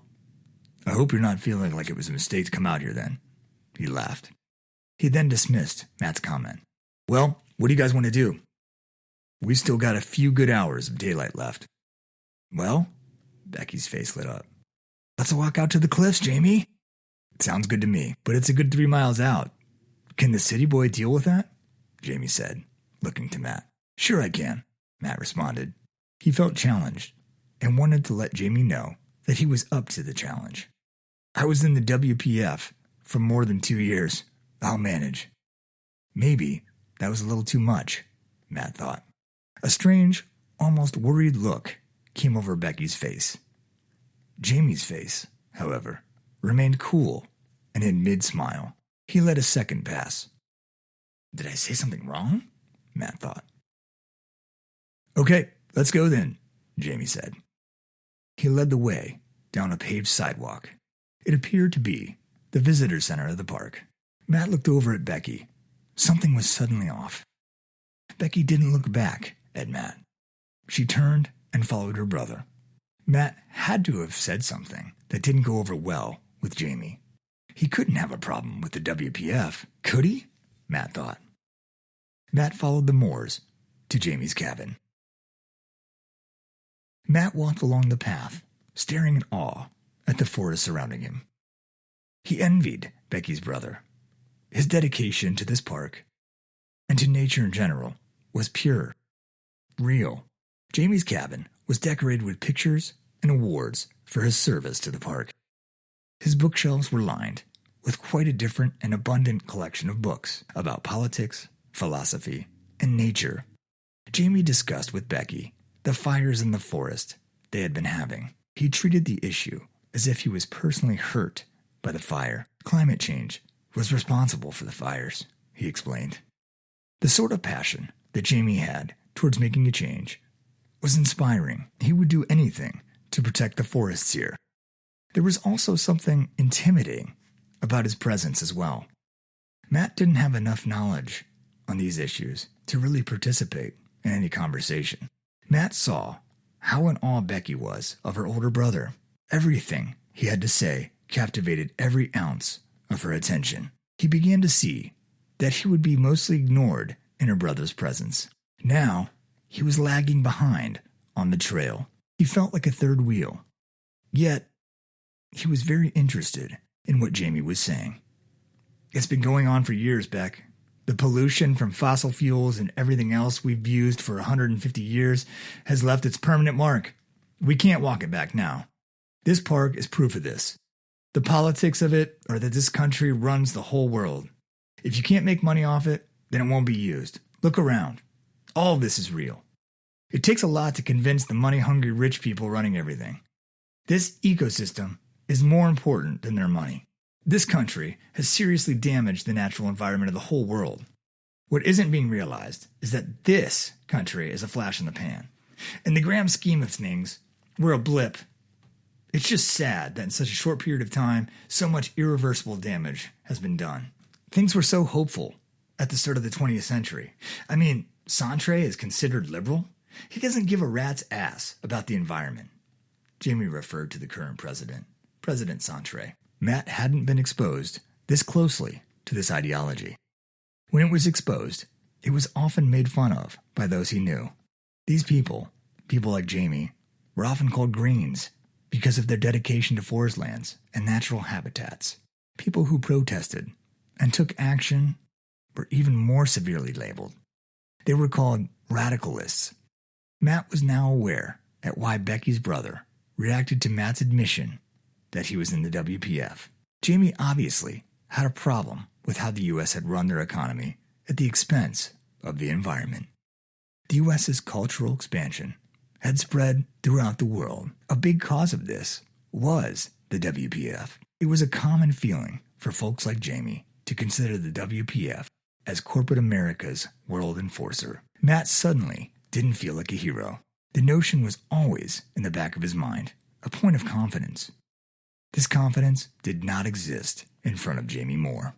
I hope you're not feeling like it was a mistake to come out here then. He laughed. He then dismissed Matt's comment. Well, what do you guys want to do? We still got a few good hours of daylight left. Well, Becky's face lit up. Let's walk out to the cliffs, Jamie. It sounds good to me, but it's a good 3 miles out. Can the city boy deal with that? Jamie said, looking to Matt. Sure I can, Matt responded. He felt challenged and wanted to let Jamie know that he was up to the challenge. I was in the WPF for more than 2 years. I'll manage. Maybe that was a little too much, Matt thought. A strange, almost worried look came over Becky's face. Jamie's face, however, remained cool and in mid-smile. He let a second pass. Did I say something wrong? Matt thought. Okay, let's go then, Jamie said. He led the way down a paved sidewalk. It appeared to be the visitor center of the park. Matt looked over at Becky. Something was suddenly off. Becky didn't look back at Matt. She turned and followed her brother. Matt had to have said something that didn't go over well with Jamie. He couldn't have a problem with the WPF, could he? Matt thought. Matt followed the Moores to Jamie's cabin. Matt walked along the path, staring in awe at the forest surrounding him. He envied Becky's brother. His dedication to this park, and to nature in general, was pure, real. Jamie's cabin was decorated with pictures and awards for his service to the park. His bookshelves were lined with quite a different and abundant collection of books about politics, philosophy, and nature. Jamie discussed with Becky the fires in the forest they had been having. He treated the issue as if he was personally hurt by the fire. Climate change was responsible for the fires, he explained. The sort of passion that Jamie had towards making a change was inspiring. He would do anything to protect the forests here. There was also something intimidating about his presence as well. Matt didn't have enough knowledge on these issues to really participate in any conversation. Matt saw how in awe Becky was of her older brother. Everything he had to say captivated every ounce of her attention. He began to see that he would be mostly ignored in her brother's presence. Now, he was lagging behind on the trail. He felt like a third wheel. Yet, he was very interested in what Jamie was saying. It's been going on for years, Beck. The pollution from fossil fuels and everything else we've used for 150 years has left its permanent mark. We can't walk it back now. This park is proof of this. The politics of it are that this country runs the whole world. If you can't make money off it, then it won't be used. Look around. All of this is real. It takes a lot to convince the money-hungry rich people running everything. This ecosystem is more important than their money. This country has seriously damaged the natural environment of the whole world. What isn't being realized is that this country is a flash in the pan. In the grand scheme of things, we're a blip. It's just sad that in such a short period of time, so much irreversible damage has been done. Things were so hopeful at the start of the 20th century. I mean, Santre is considered liberal. He doesn't give a rat's ass about the environment. Jamie referred to the current president, President Santre. Matt hadn't been exposed this closely to this ideology. When it was exposed, it was often made fun of by those he knew. These people like Jamie, were often called Greens because of their dedication to forest lands and natural habitats. People who protested and took action were even more severely labeled. They were called radicalists. Matt was now aware at why Becky's brother reacted to Matt's admission that he was in the WPF. Jamie obviously had a problem with how the U.S. had run their economy at the expense of the environment. The U.S.'s cultural expansion had spread throughout the world. A big cause of this was the WPF. It was a common feeling for folks like Jamie to consider the WPF as corporate America's world enforcer. Matt suddenly didn't feel like a hero. The notion was always in the back of his mind, a point of confidence. This confidence did not exist in front of Jamie Moore.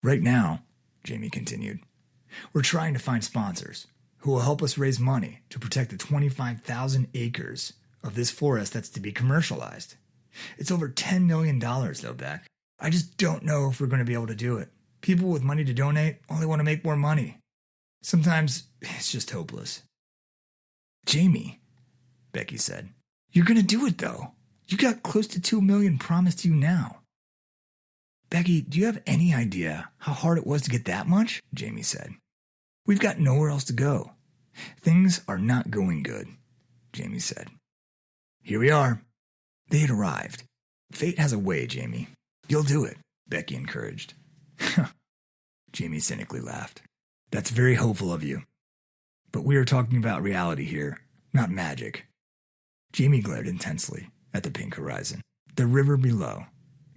Right now, Jamie continued, we're trying to find sponsors who will help us raise money to protect the 25,000 acres of this forest that's to be commercialized. It's over $10 million, though, Beck. I just don't know if we're going to be able to do it. People with money to donate only want to make more money. Sometimes it's just hopeless. Jamie, Becky said, you're going to do it, though. You got close to $2 million promised you now. Becky, do you have any idea how hard it was to get that much? Jamie said. We've got nowhere else to go. Things are not going good, Jamie said. Here we are. They had arrived. Fate has a way, Jamie. You'll do it, Becky encouraged. Jamie cynically laughed. That's very hopeful of you. But we are talking about reality here, not magic. Jamie glared intensely at the pink horizon. The river below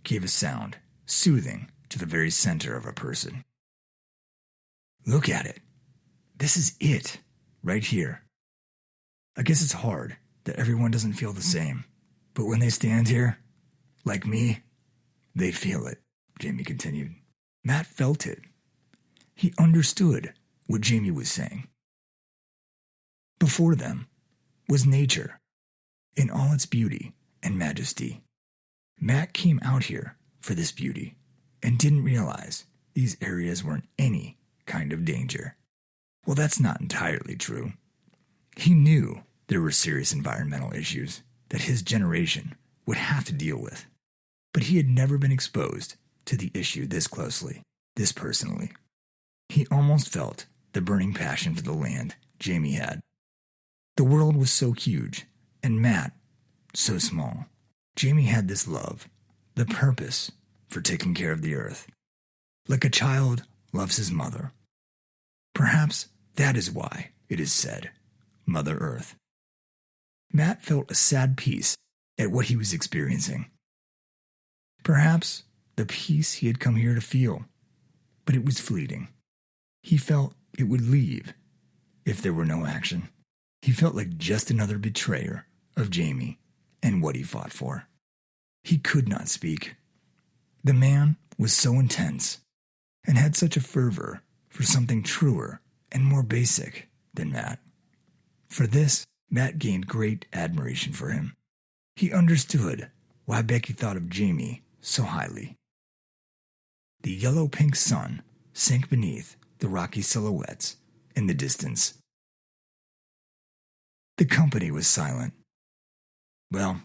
gave a sound, soothing to the very center of a person. Look at it. This is it, right here. I guess it's hard that everyone doesn't feel the same, but when they stand here, like me, they feel it, Jamie continued. Matt felt it. He understood what Jamie was saying. Before them was nature in all its beauty and majesty. Matt came out here for this beauty and didn't realize these areas were in any kind of danger. Well, that's not entirely true. He knew there were serious environmental issues that his generation would have to deal with, but he had never been exposed to the issue this closely, this personally. He almost felt the burning passion for the land Jamie had. The world was so huge, and Matt so small. Jamie had this love, the purpose for taking care of the earth, like a child loves his mother. Perhaps that is why it is said, Mother Earth. Matt felt a sad peace at what he was experiencing. Perhaps the peace he had come here to feel, but it was fleeting. He felt it would leave if there were no action. He felt like just another betrayer of Jamie and what he fought for. He could not speak. The man was so intense and had such a fervor for something truer and more basic than Matt. For this, Matt gained great admiration for him. He understood why Becky thought of Jamie so highly. The yellow-pink sun sank beneath the rocky silhouettes in the distance. The company was silent. Well,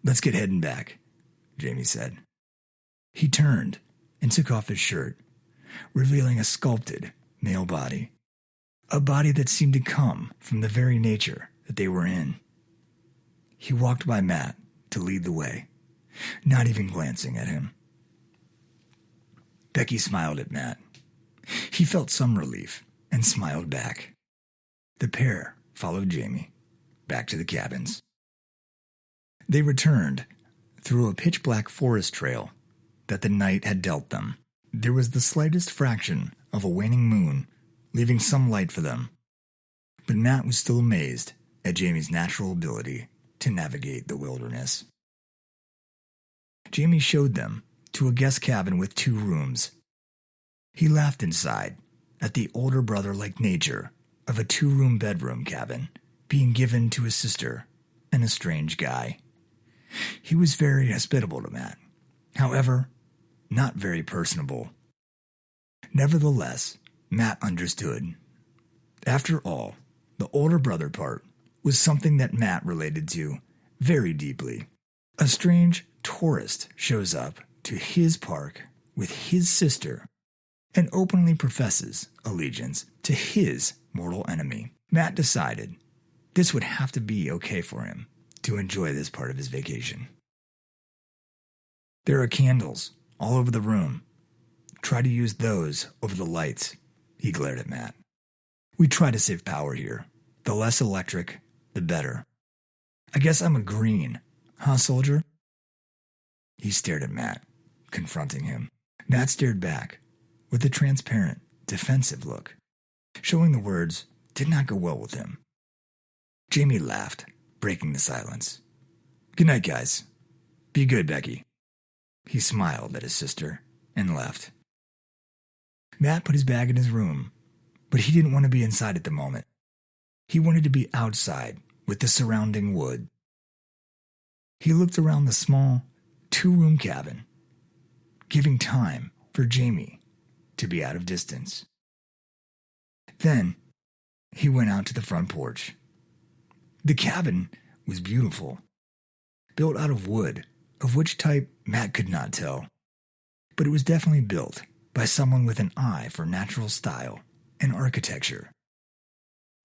let's get heading back, Jamie said. He turned and took off his shirt, revealing a sculpted male body, a body that seemed to come from the very nature that they were in. He walked by Matt to lead the way, not even glancing at him. Becky smiled at Matt. He felt some relief and smiled back. The pair followed Jamie back to the cabins. They returned through a pitch-black forest trail that the night had dealt them. There was the slightest fraction of a waning moon, leaving some light for them. But Matt was still amazed at Jamie's natural ability to navigate the wilderness. Jamie showed them to a guest cabin with 2 rooms. He laughed inside at the older brother-like nature of a 2-room bedroom cabin being given to his sister and a strange guy. He was very hospitable to Matt, however, not very personable. Nevertheless, Matt understood. After all, the older brother part was something that Matt related to very deeply. A strange tourist shows up to his park with his sister and openly professes allegiance to his mortal enemy. Matt decided this would have to be okay for him to enjoy this part of his vacation. There are candles all over the room. Try to use those over the lights, he glared at Matt. We try to save power here. The less electric, the better. I guess I'm agreeing, huh, soldier? He stared at Matt, confronting him. Matt stared back, with a transparent, defensive look, showing the words did not go well with him. Jamie laughed, breaking the silence. Good night, guys. Be good, Becky. He smiled at his sister and left. Matt put his bag in his room, but he didn't want to be inside at the moment. He wanted to be outside with the surrounding wood. He looked around the small, two-room cabin, giving time for Jamie to be out of distance. Then, he went out to the front porch. The cabin was beautiful, built out of wood, of which type Matt could not tell, but it was definitely built by someone with an eye for natural style and architecture.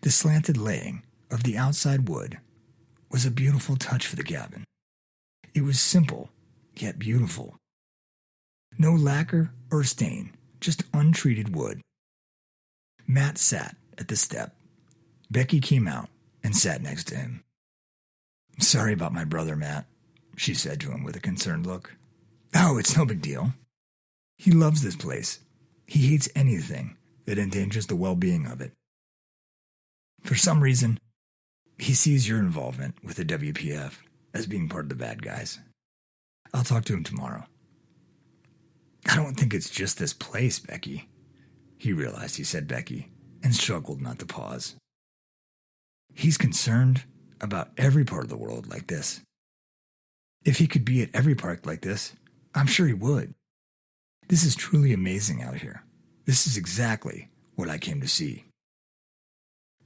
The slanted laying of the outside wood was a beautiful touch for the cabin. It was simple, yet beautiful. No lacquer or stain, just untreated wood. Matt sat at the step. Becky came out and sat next to him. Sorry about my brother, Matt, she said to him with a concerned look. Oh, it's no big deal. He loves this place. He hates anything that endangers the well-being of it. For some reason, he sees your involvement with the WPF as being part of the bad guys. I'll talk to him tomorrow. I don't think it's just this place, Becky. He realized he said Becky and struggled not to pause. He's concerned about every part of the world like this. If he could be at every park like this, I'm sure he would. This is truly amazing out here. This is exactly what I came to see.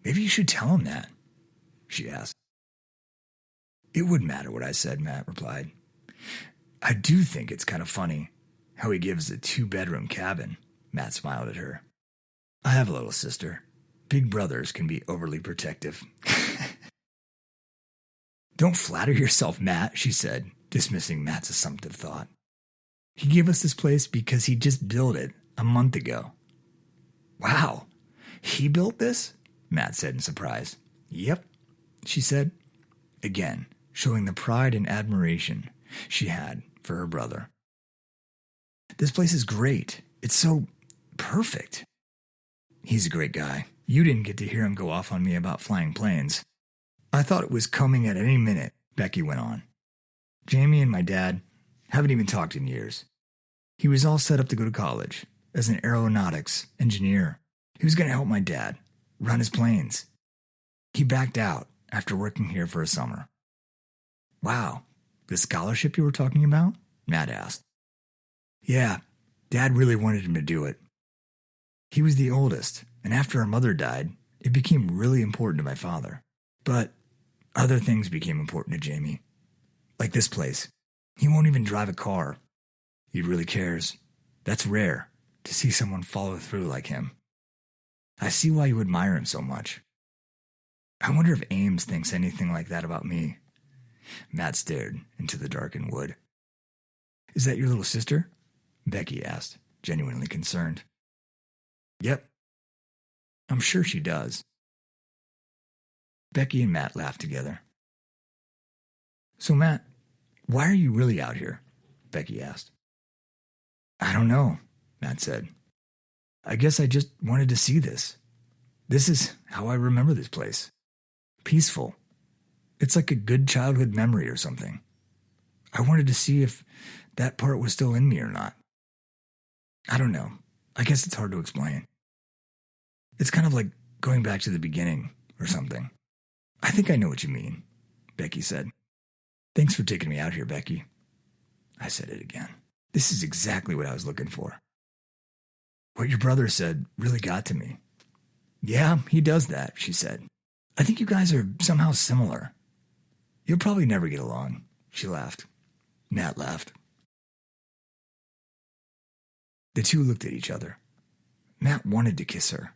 Maybe you should tell him that, she asked. It wouldn't matter what I said, Matt replied. I do think it's kind of funny how he gives a 2-bedroom cabin. Matt smiled at her. I have a little sister. Big brothers can be overly protective. Don't flatter yourself, Matt, she said, dismissing Matt's assumptive thought. He gave us this place because he just built it a month ago. Wow, he built this? Matt said in surprise. Yep, she said, again, showing the pride and admiration she had for her brother. This place is great. It's so perfect. He's a great guy. You didn't get to hear him go off on me about flying planes. I thought it was coming at any minute, Becky went on. Jamie and my dad haven't even talked in years. He was all set up to go to college as an aeronautics engineer. He was going to help my dad run his planes. He backed out after working here for a summer. Wow, the scholarship you were talking about? Matt asked. Yeah, Dad really wanted him to do it. He was the oldest, and after our mother died, it became really important to my father. But other things became important to Jamie. Like this place. He won't even drive a car. He really cares. That's rare, to see someone follow through like him. I see why you admire him so much. I wonder if Ames thinks anything like that about me. Matt stared into the darkened wood. Is that your little sister? Becky asked, genuinely concerned. Yep. I'm sure she does. Becky and Matt laughed together. So, Matt, why are you really out here? Becky asked. I don't know, Matt said. I guess I just wanted to see this. This is how I remember this place. Peaceful. It's like a good childhood memory or something. I wanted to see if that part was still in me or not. I don't know. I guess it's hard to explain. It's kind of like going back to the beginning or something. I think I know what you mean, Becky said. Thanks for taking me out here, Becky. I said it again. This is exactly what I was looking for. What your brother said really got to me. Yeah, he does that, she said. I think you guys are somehow similar. You'll probably never get along, she laughed. Matt laughed. The two looked at each other. Matt wanted to kiss her.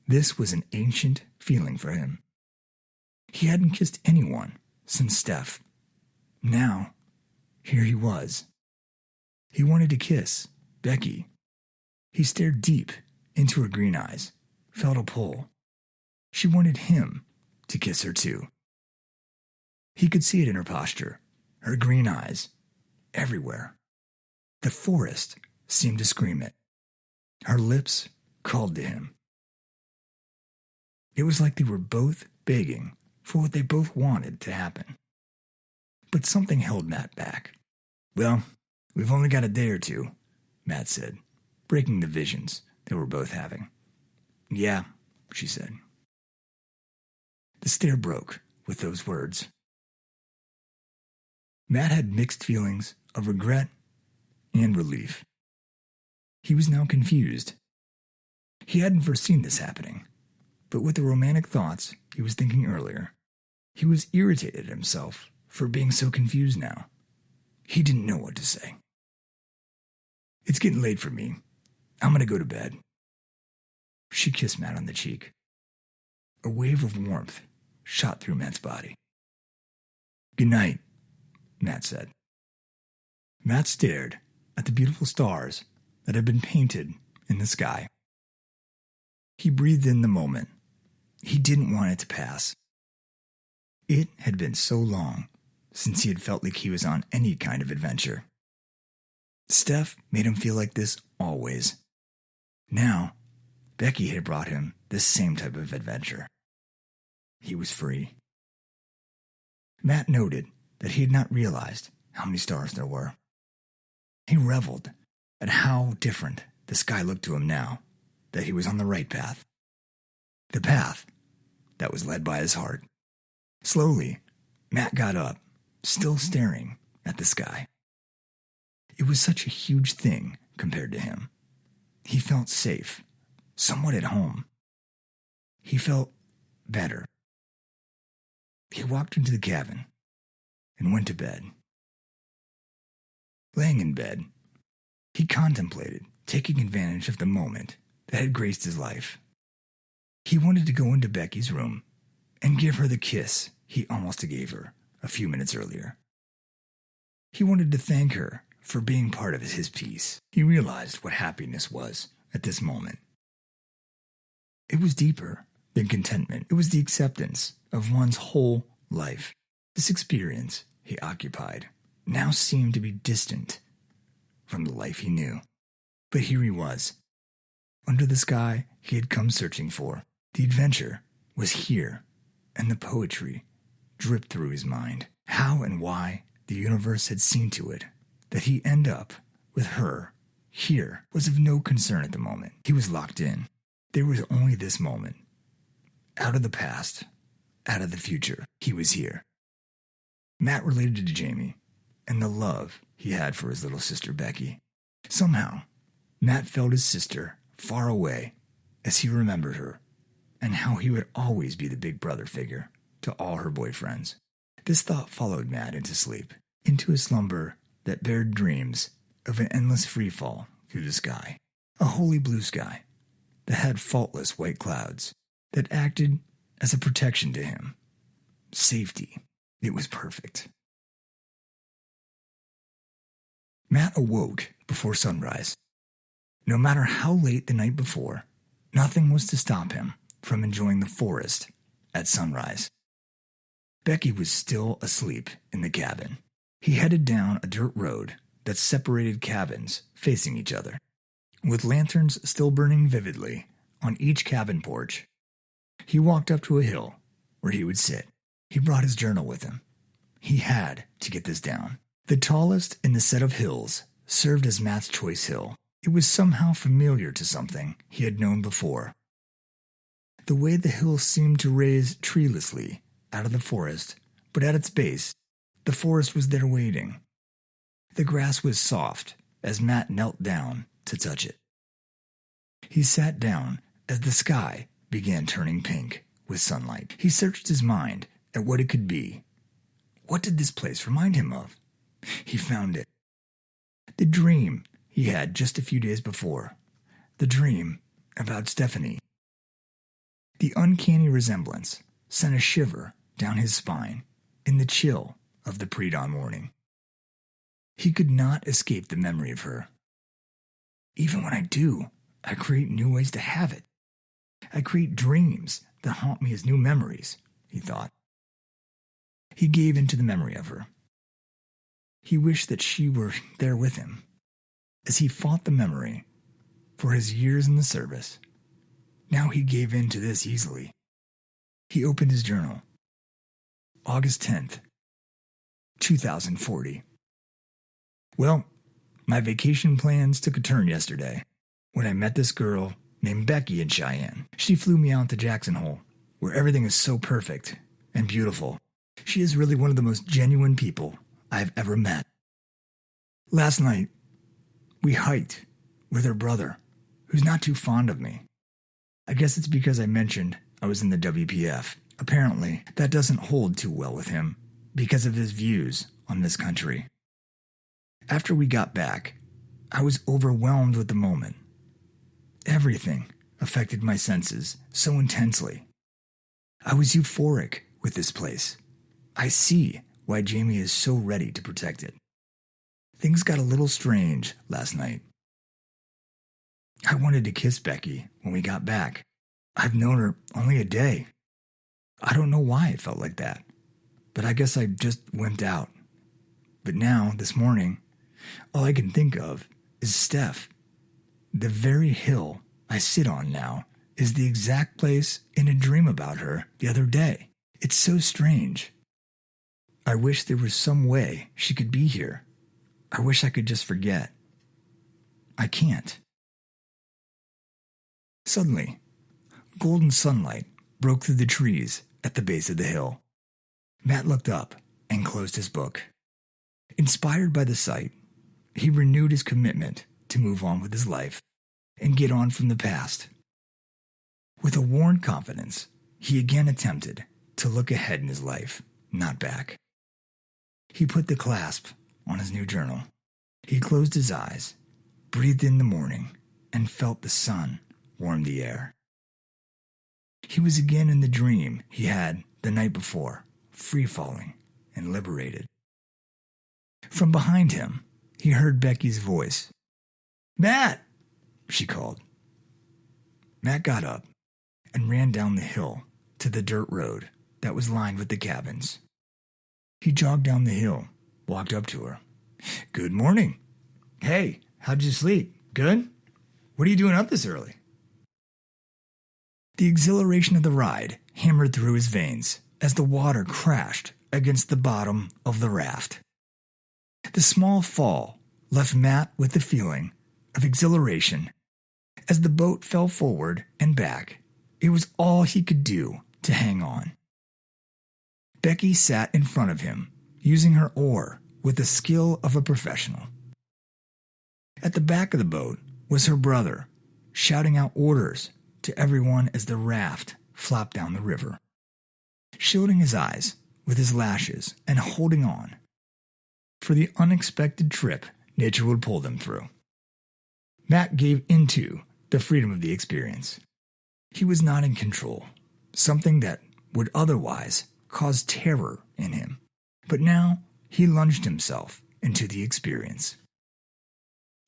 This was an ancient feeling for him. He hadn't kissed anyone since Steph. Now, here he was. He wanted to kiss Becky. He stared deep into her green eyes, felt a pull. She wanted him to kiss her too. He could see it in her posture, her green eyes, everywhere. The forest seemed to scream it. Her lips called to him. It was like they were both begging for what they both wanted to happen. But something held Matt back. "Well, we've only got a day or two," Matt said, breaking the visions they were both having. "Yeah," she said. The stare broke with those words. Matt had mixed feelings of regret and relief. He was now confused. He hadn't foreseen this happening, but with the romantic thoughts he was thinking earlier, he was irritated at himself for being so confused now. He didn't know what to say. "It's getting late for me. I'm going to go to bed." She kissed Matt on the cheek. A wave of warmth shot through Matt's body. "Good night," Matt said. Matt stared at the beautiful stars that had been painted in the sky. He breathed in the moment. He didn't want it to pass. It had been so long since he had felt like he was on any kind of adventure. Steph made him feel like this always. Now, Becky had brought him this same type of adventure. He was free. Matt noted that he had not realized how many stars there were. He reveled at how different the sky looked to him now that he was on the right path. The path that was led by his heart. Slowly, Matt got up, still staring at the sky. It was such a huge thing compared to him. He felt safe, somewhat at home. He felt better. He walked into the cabin and went to bed. Laying in bed, he contemplated taking advantage of the moment that had graced his life. He wanted to go into Becky's room and give her the kiss he almost gave her a few minutes earlier. He wanted to thank her for being part of his peace. He realized what happiness was at this moment. It was deeper than contentment. It was the acceptance of one's whole life. This experience he occupied now seemed to be distant from the life he knew. But here he was, under the sky he had come searching for. The adventure was here, and the poetry dripped through his mind. How and why the universe had seen to it that he end up with her here was of no concern at the moment. He was locked in. There was only this moment. Out of the past, out of the future, he was here. Matt related to Jamie and the love he had for his little sister Becky. Somehow, Matt felt his sister far away as he remembered her and how he would always be the big brother figure to all her boyfriends. This thought followed Matt into sleep, into a slumber that bared dreams of an endless free fall through the sky, a holy blue sky that had faultless white clouds that acted as a protection to him. Safety. It was perfect. Matt awoke before sunrise. No matter how late the night before, nothing was to stop him from enjoying the forest at sunrise. Becky was still asleep in the cabin. He headed down a dirt road that separated cabins facing each other, with lanterns still burning vividly on each cabin porch. He walked up to a hill where he would sit. He brought his journal with him. He had to get this down. The tallest in the set of hills served as Matt's choice hill. It was somehow familiar to something he had known before. The way the hill seemed to raise treelessly out of the forest, but at its base, the forest was there waiting. The grass was soft as Matt knelt down to touch it. He sat down as the sky began turning pink with sunlight. He searched his mind at what it could be. What did this place remind him of? He found it. The dream he had just a few days before. The dream about Stephanie. The uncanny resemblance sent a shiver down his spine in the chill of the pre-dawn morning. He could not escape the memory of her. Even when I do, I create new ways to have it. I create dreams that haunt me as new memories. he thought. He gave into the memory of her. He wished that she were there with him as he fought the memory for his years in the service. Now he gave in to this easily. He opened his journal. August 10th, 2040. Well, my vacation plans took a turn yesterday when I met this girl named Becky in Cheyenne. She flew me out to Jackson Hole, where everything is so perfect and beautiful. She is really one of the most genuine people I've ever met. Last night, we hiked with her brother, who's not too fond of me. I guess it's because I mentioned I was in the WPF. Apparently, that doesn't hold too well with him because of his views on this country. After we got back, I was overwhelmed with the moment. Everything affected my senses so intensely. I was euphoric with this place. I see why Jamie is so ready to protect it. Things got a little strange last night. I wanted to kiss Becky when we got back. I've known her only a day. I don't know why it felt like that, but I guess I just wimped out. But now, this morning, all I can think of is Steph. The very hill I sit on now is the exact place in a dream about her the other day. It's so strange. I wish there was some way she could be here. I wish I could just forget. I can't. Suddenly, golden sunlight broke through the trees at the base of the hill. Matt looked up and closed his book. Inspired by the sight, he renewed his commitment to move on with his life and get on from the past. With a worn confidence, he again attempted to look ahead in his life, not back. He put the clasp on his new journal. He closed his eyes, breathed in the morning, and felt the sun warm the air. He was again in the dream he had the night before, free-falling and liberated. From behind him, he heard Becky's voice. "Matt!" she called. Matt got up and ran down the hill to the dirt road that was lined with the cabins. He jogged down the hill, walked up to her. "Good morning." "Hey, how'd you sleep? Good? What are you doing up this early?" The exhilaration of the ride hammered through his veins as the water crashed against the bottom of the raft. The small fall left Matt with the feeling of exhilaration. As the boat fell forward and back, it was all he could do to hang on. Becky sat in front of him, using her oar with the skill of a professional. At the back of the boat was her brother, shouting out orders to everyone as the raft flopped down the river, shielding his eyes with his lashes and holding on for the unexpected trip nature would pull them through. Matt gave into the freedom of the experience. He was not in control, something that would otherwise cause terror in him. But now he lunged himself into the experience.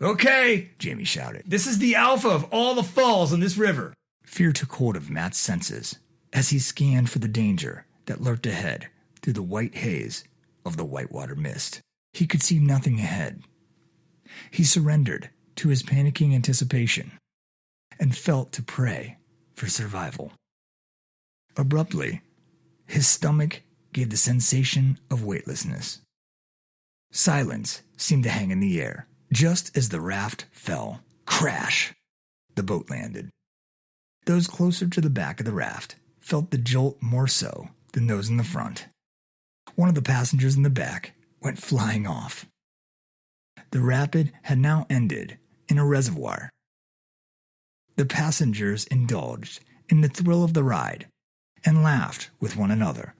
"Okay," Jamie shouted. "This is the alpha of all the falls in this river." Fear took hold of Matt's senses as he scanned for the danger that lurked ahead through the white haze of the whitewater mist. He could see nothing ahead. He surrendered to his panicking anticipation and felt to pray for survival. Abruptly, his stomach gave the sensation of weightlessness. Silence seemed to hang in the air. Just as the raft fell, crash, the boat landed. Those closer to the back of the raft felt the jolt more so than those in the front. One of the passengers in the back went flying off. The rapid had now ended in a reservoir. The passengers indulged in the thrill of the ride and laughed with one another.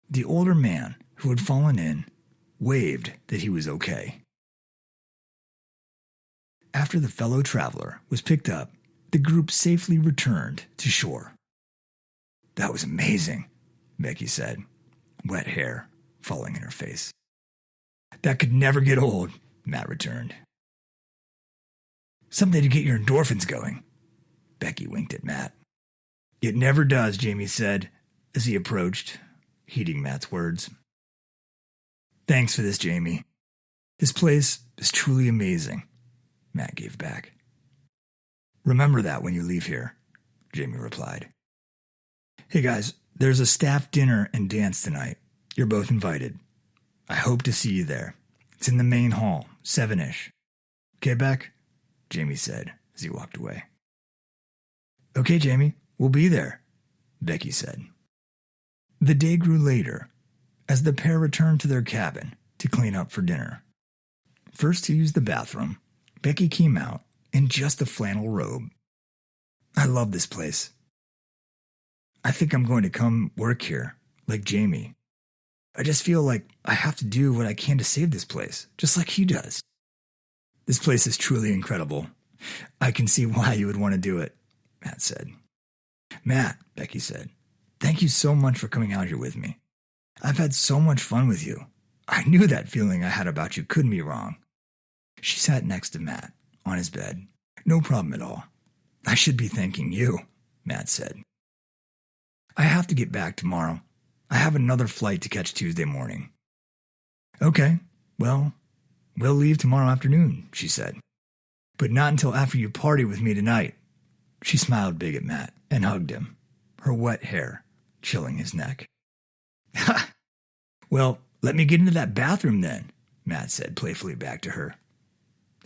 The older man who had fallen in waved that he was okay. After the fellow traveler was picked up, the group safely returned to shore. "That was amazing," Becky said, wet hair falling in her face. "That could never get old," Matt returned. "Something to get your endorphins going." Becky winked at Matt. "It never does," Jamie said, as he approached, heeding Matt's words. Thanks for this, Jamie. This place is truly amazing, Matt gave back. Remember that when you leave here, Jamie replied. Hey guys, there's a staff dinner and dance tonight. You're both invited. I hope to see you there. It's in the main hall, 7-ish. Okay, Beck? Jamie said as he walked away. Okay, Jamie, we'll be there, Becky said. The day grew later as the pair returned to their cabin to clean up for dinner. First to use the bathroom, Becky came out in just a flannel robe. I love this place. I think I'm going to come work here, like Jamie. I just feel like I have to do what I can to save this place, just like he does. This place is truly incredible. I can see why you would want to do it, Matt said. Matt, Becky said, thank you so much for coming out here with me. I've had so much fun with you. I knew that feeling I had about you couldn't be wrong. She sat next to Matt on his bed. No problem at all. I should be thanking you, Matt said. I have to get back tomorrow. I have another flight to catch Tuesday morning. Okay, well, we'll leave tomorrow afternoon, she said. But not until after you party with me tonight. She smiled big at Matt and hugged him, her wet hair chilling his neck. Ha! Well, let me get into that bathroom then, Matt said playfully back to her.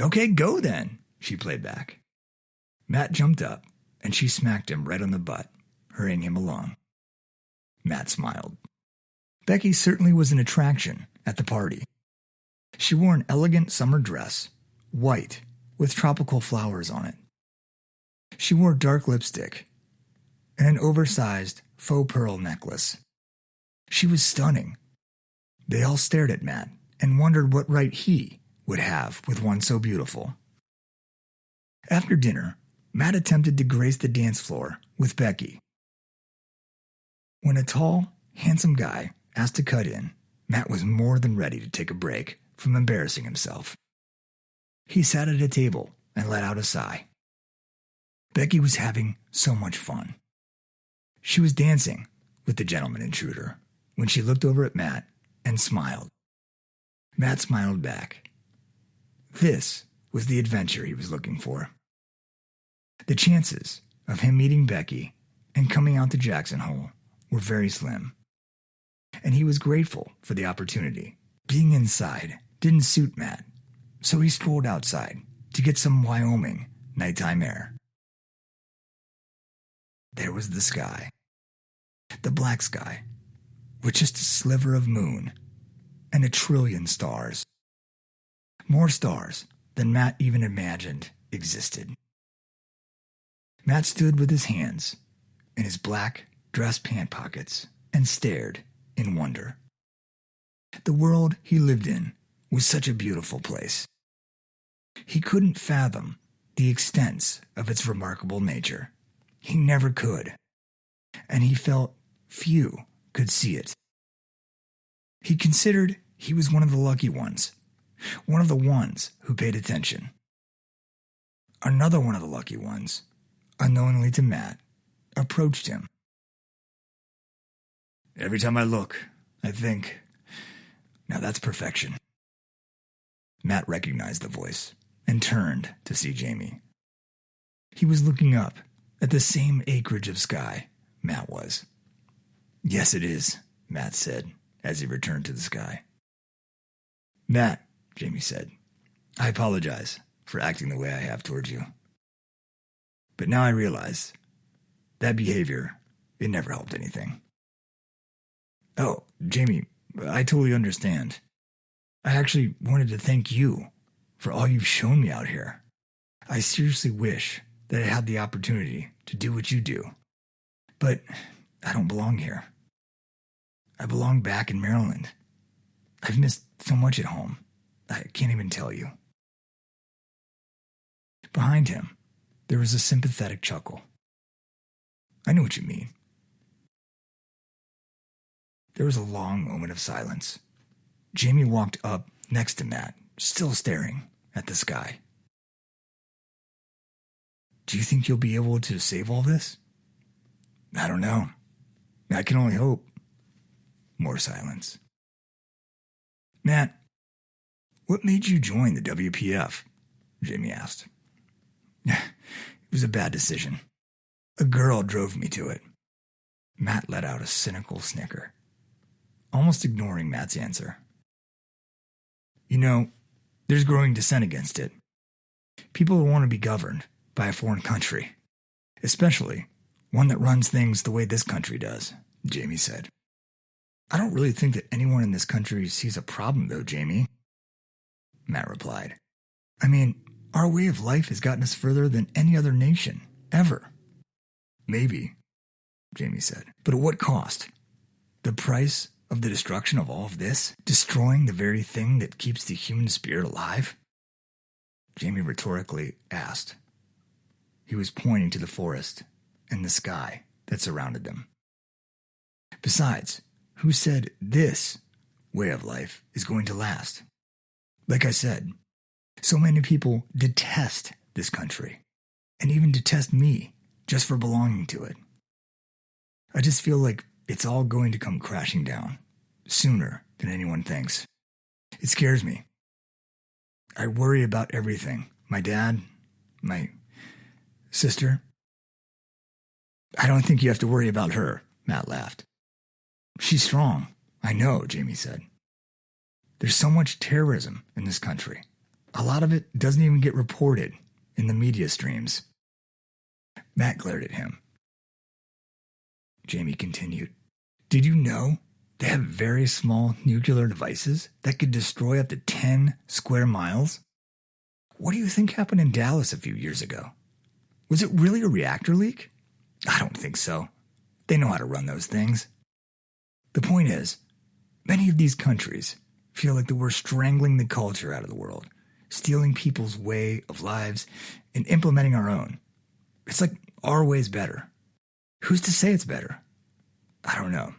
Okay, go then, she played back. Matt jumped up, and she smacked him right on the butt, hurrying him along. Matt smiled. Becky certainly was an attraction at the party. She wore an elegant summer dress, white, with tropical flowers on it. She wore dark lipstick and an oversized faux pearl necklace. She was stunning. They all stared at Matt and wondered what right he would have with one so beautiful. After dinner, Matt attempted to grace the dance floor with Becky. When a tall, handsome guy asked to cut in, Matt was more than ready to take a break from embarrassing himself. He sat at a table and let out a sigh. Becky was having so much fun. She was dancing with the gentleman intruder when she looked over at Matt and smiled. Matt smiled back. This was the adventure he was looking for. The chances of him meeting Becky and coming out to Jackson Hole were very slim, and he was grateful for the opportunity. Being inside didn't suit Matt, so he strolled outside to get some Wyoming nighttime air. There was the sky, the black sky, with just a sliver of moon and 1 trillion stars. More stars than Matt even imagined existed. Matt stood with his hands in his black dress pant pockets and stared in wonder. The world he lived in was such a beautiful place. He couldn't fathom the extents of its remarkable nature. He never could, and he felt few could see it. He considered he was one of the lucky ones, one of the ones who paid attention. Another one of the lucky ones, unknowingly to Matt, approached him. Every time I look, I think, now that's perfection. Matt recognized the voice and turned to see Jamie. He was looking up at the same acreage of sky Matt was. Yes, it is, Matt said as he returned to the sky. Matt, Jamie said, I apologize for acting the way I have towards you. But now I realize that behavior, it never helped anything. Oh, Jamie, I totally understand. I actually wanted to thank you for all you've shown me out here. I seriously wish that I had the opportunity to do what you do. But I don't belong here. I belong back in Maryland. I've missed so much at home. I can't even tell you. Behind him, there was a sympathetic chuckle. I know what you mean. There was a long moment of silence. Jamie walked up next to Matt, still staring at the sky. Do you think you'll be able to save all this? I don't know. I can only hope. More silence. Matt, what made you join the WPF? Jamie asked. It was a bad decision. A girl drove me to it. Matt let out a cynical snicker, almost ignoring Matt's answer. You know, there's growing dissent against it. People want to be governed by a foreign country, especially one that runs things the way this country does, Jamie said. I don't really think that anyone in this country sees a problem, though, Jamie, Matt replied. I mean, our way of life has gotten us further than any other nation, ever. Maybe, Jamie said, but at what cost? The price of the destruction of all of this? Destroying the very thing that keeps the human spirit alive? Jamie rhetorically asked. He was pointing to the forest and the sky that surrounded them. Besides, who said this way of life is going to last? Like I said, so many people detest this country and even detest me just for belonging to it. I just feel like it's all going to come crashing down sooner than anyone thinks. It scares me. I worry about everything. My dad, my sister. I don't think you have to worry about her, Matt laughed. She's strong. I know, Jamie said. There's so much terrorism in this country. A lot of it doesn't even get reported in the media streams. Matt glared at him. Jamie continued. Did you know they have very small nuclear devices that could destroy up to 10 square miles? What do you think happened in Dallas a few years ago? Was it really a reactor leak? I don't think so. They know how to run those things. The point is, many of these countries feel like that we're strangling the culture out of the world, stealing people's way of lives and implementing our own. It's like our way's better. Who's to say it's better? I don't know.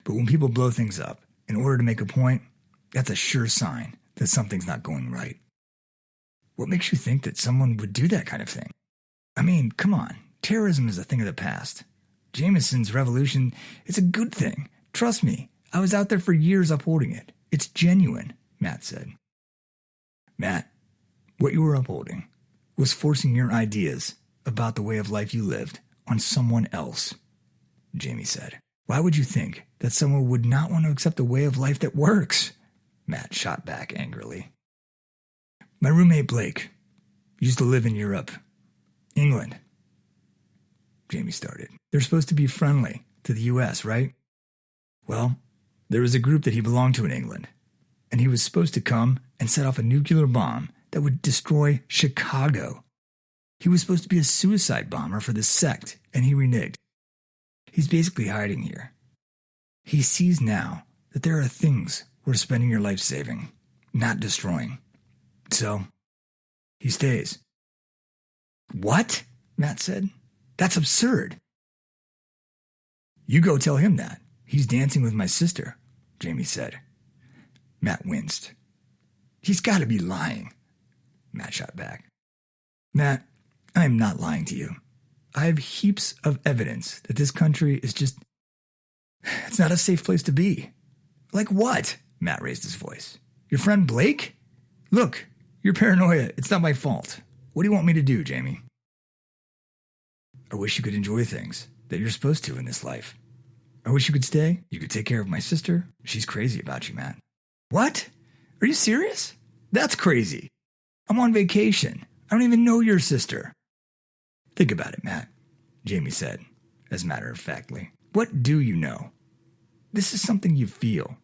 But when people blow things up in order to make a point, that's a sure sign that something's not going right. What makes you think that someone would do that kind of thing? I mean, come on. Terrorism is a thing of the past. Jameson's revolution is a good thing. Trust me, I was out there for years upholding it. It's genuine, Matt said. Matt, what you were upholding was forcing your ideas about the way of life you lived on someone else, Jamie said. Why would you think that someone would not want to accept a way of life that works? Matt shot back angrily. My roommate Blake used to live in Europe, England. Jamie started. They're supposed to be friendly to the U.S., right? Well, there was a group that he belonged to in England, and he was supposed to come and set off a nuclear bomb that would destroy Chicago. He was supposed to be a suicide bomber for this sect, and he reneged. He's basically hiding here. He sees now that there are things worth spending your life saving, not destroying. So, he stays. What? Matt said. That's absurd. You go tell him that. He's dancing with my sister, Jamie said. Matt winced. He's got to be lying, Matt shot back. Matt, I am not lying to you. I have heaps of evidence that this country is just... It's not a safe place to be. Like what? Matt raised his voice. Your friend Blake? Look, your paranoia. It's not my fault. What do you want me to do, Jamie? I wish you could enjoy things that you're supposed to in this life. I wish you could stay. You could take care of my sister. She's crazy about you, Matt. What? Are you serious? That's crazy. I'm on vacation. I don't even know your sister. Think about it, Matt, Jamie said, as a matter of factly. What do you know? This is something you feel.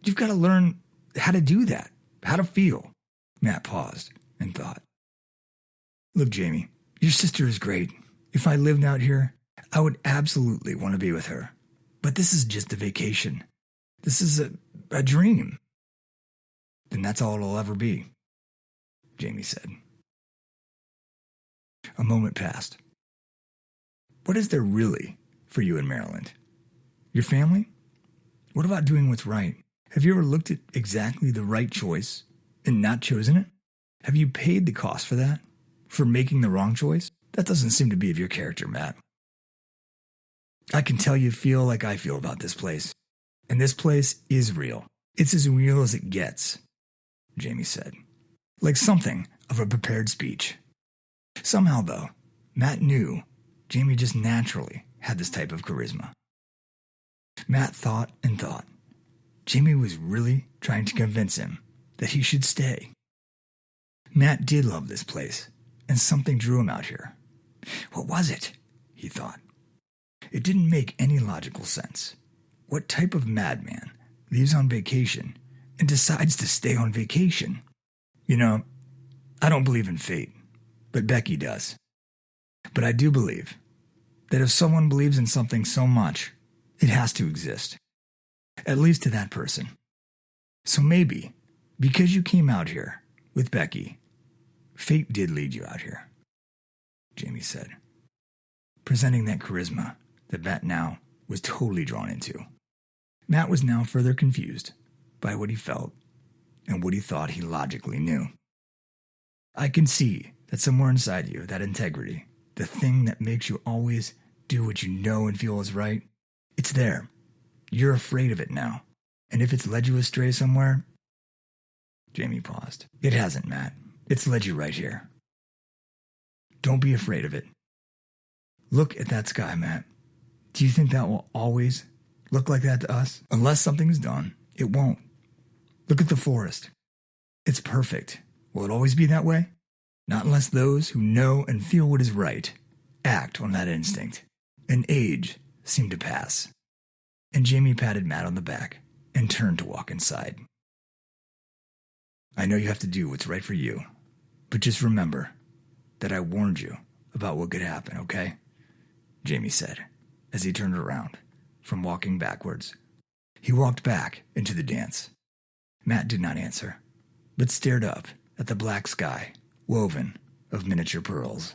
You've got to learn how to do that, how to feel. Matt paused and thought. Look, Jamie, your sister is great. If I lived out here, I would absolutely want to be with her. But this is just a vacation. This is a dream. Then that's all it'll ever be, Jamie said. A moment passed. What is there really for you in Maryland? Your family? What about doing what's right? Have you ever looked at exactly the right choice and not chosen it? Have you paid the cost for that? For making the wrong choice? That doesn't seem to be of your character, Matt. I can tell you feel like I feel about this place. And this place is real. It's as real as it gets, Jamie said, like something of a prepared speech. Somehow, though, Matt knew Jamie just naturally had this type of charisma. Matt thought and thought. Jamie was really trying to convince him that he should stay. Matt did love this place, and something drew him out here. What was it? He thought. It didn't make any logical sense. What type of madman leaves on vacation and decides to stay on vacation? You know, I don't believe in fate, but Becky does. But I do believe that if someone believes in something so much, it has to exist. At least to that person. So maybe, because you came out here with Becky, fate did lead you out here, Jamie said, presenting that charisma that Matt now was totally drawn into. Matt was now further confused by what he felt and what he thought he logically knew. I can see that somewhere inside you, that integrity, the thing that makes you always do what you know and feel is right, it's there. You're afraid of it now. And if it's led you astray somewhere... Jamie paused. It hasn't, Matt. It's led you right here. Don't be afraid of it. Look at that sky, Matt. Do you think that will always look like that to us? Unless something's done, it won't. Look at the forest. It's perfect. Will it always be that way? Not unless those who know and feel what is right act on that instinct. An age seemed to pass. And Jamie patted Matt on the back and turned to walk inside. I know you have to do what's right for you, but just remember that I warned you about what could happen, okay? Jamie said as he turned around from walking backwards. He walked back into the dance. Matt did not answer, but stared up at the black sky woven of miniature pearls.